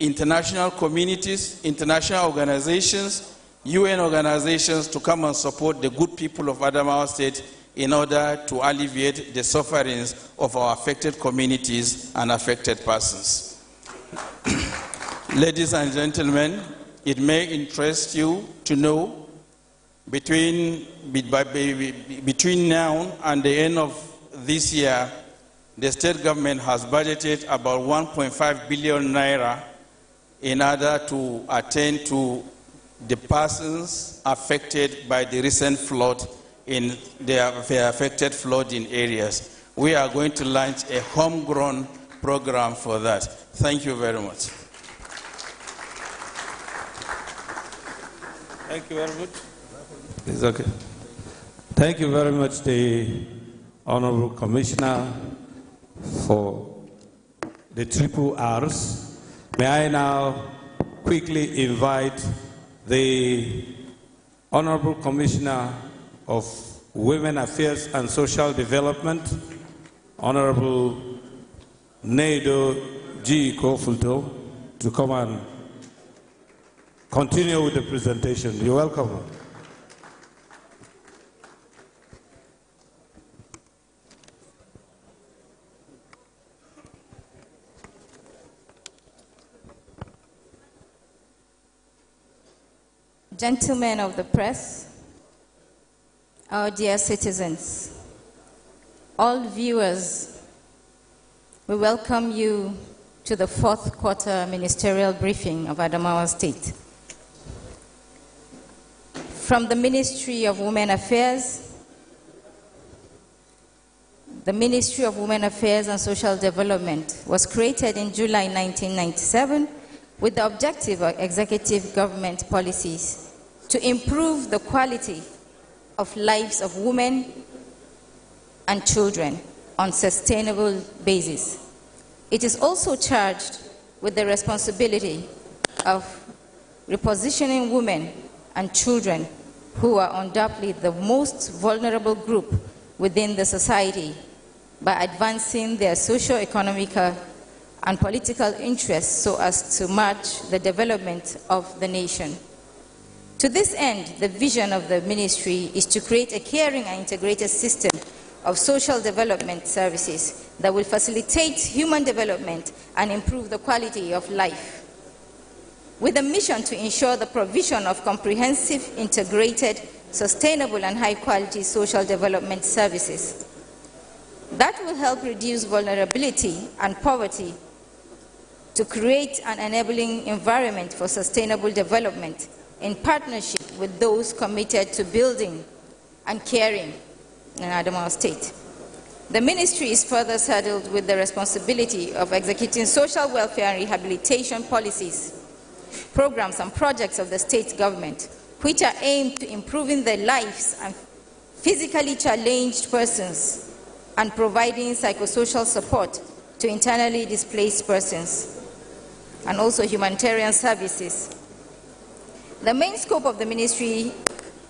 international communities, international organizations, UN organizations to come and support the good people of Adamawa State in order to alleviate the sufferings of our affected communities and affected persons. Ladies and gentlemen, it may interest you to know between now and the end of this year, the state government has budgeted about 1.5 billion naira in order to attend to the persons affected by the recent flood in the affected flooding areas. We are going to launch a homegrown program for that. Thank you very much. Thank you very much. It's okay. Thank you very much, the Honorable Commissioner, for the triple R's. May I now quickly invite the Honorable Commissioner of Women Affairs and Social Development, Honorable Neido G. Kofulto, to come and continue with the presentation. You're welcome. Gentlemen of the press, our dear citizens, all viewers, we welcome you to the fourth quarter ministerial briefing of Adamawa State. From the Ministry of Women Affairs, the Ministry of Women Affairs and Social Development was created in July 1997 with the objective of executive government policies to improve the quality of lives of women and children on sustainable basis. It is also charged with the responsibility of repositioning women and children, who are undoubtedly the most vulnerable group within the society, by advancing their socio-economic and political interests so as to match the development of the nation. To this end, the vision of the ministry is to create a caring and integrated system of social development services that will facilitate human development and improve the quality of life, with a mission to ensure the provision of comprehensive, integrated, sustainable, and high-quality social development services that will help reduce vulnerability and poverty, to create an enabling environment for sustainable development in partnership with those committed to building and caring in Adamawa State. The ministry is further saddled with the responsibility of executing social welfare and rehabilitation policies, programs, and projects of the state government, which are aimed to improving the lives of physically challenged persons and providing psychosocial support to internally displaced persons, and also humanitarian services. The main scope of the ministry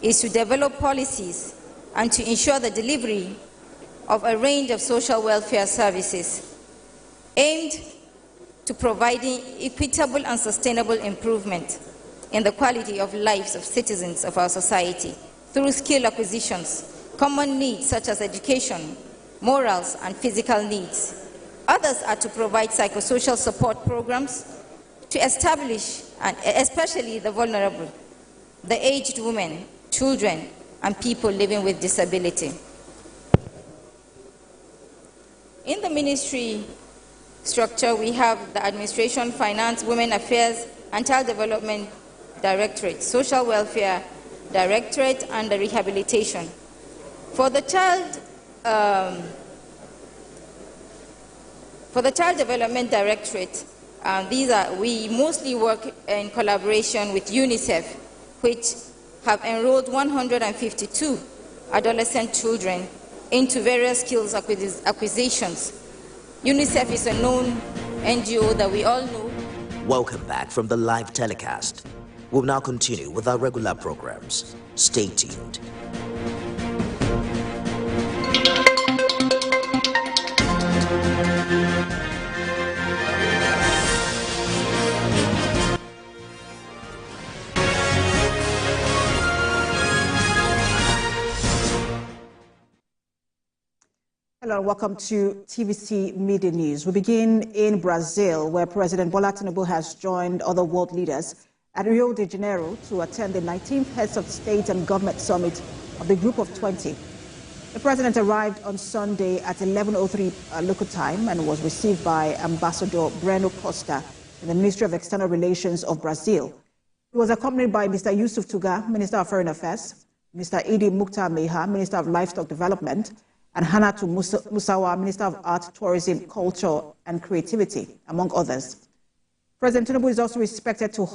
is to develop policies and to ensure the delivery of a range of social welfare services aimed to providing equitable and sustainable improvement in the quality of lives of citizens of our society through skill acquisitions, common needs such as education, morals, and physical needs. Others are to provide psychosocial support programs to establish, and especially the vulnerable, the aged women, children, and people living with disability. In the ministry structure, we have the Administration, Finance, Women Affairs, and Child Development Directorate, Social Welfare Directorate, and the Rehabilitation. For the Child Development Directorate, we mostly work in collaboration with UNICEF, which have enrolled 152 adolescent children into various skills acquisitions. UNICEF is a known NGO that we all know. Welcome back from the live telecast. We'll now continue with our regular programs. Stay tuned. Hello and welcome to TVC Media News. We begin in Brazil, where President Bola Tinubu has joined other world leaders at Rio de Janeiro to attend the 19th Heads of State and Government Summit of the Group of 20. The president arrived on Sunday at 11:03 local time and was received by Ambassador Breno Costa in the Ministry of External Relations of Brazil. He was accompanied by Mr. Yusuf Tuga, Minister of Foreign Affairs, Mr. Idi Mukhtar Meha, Minister of Livestock Development, and Hannatu Musawa, Minister of Art, Tourism, Culture and Creativity, among others. President Tinubu is also expected to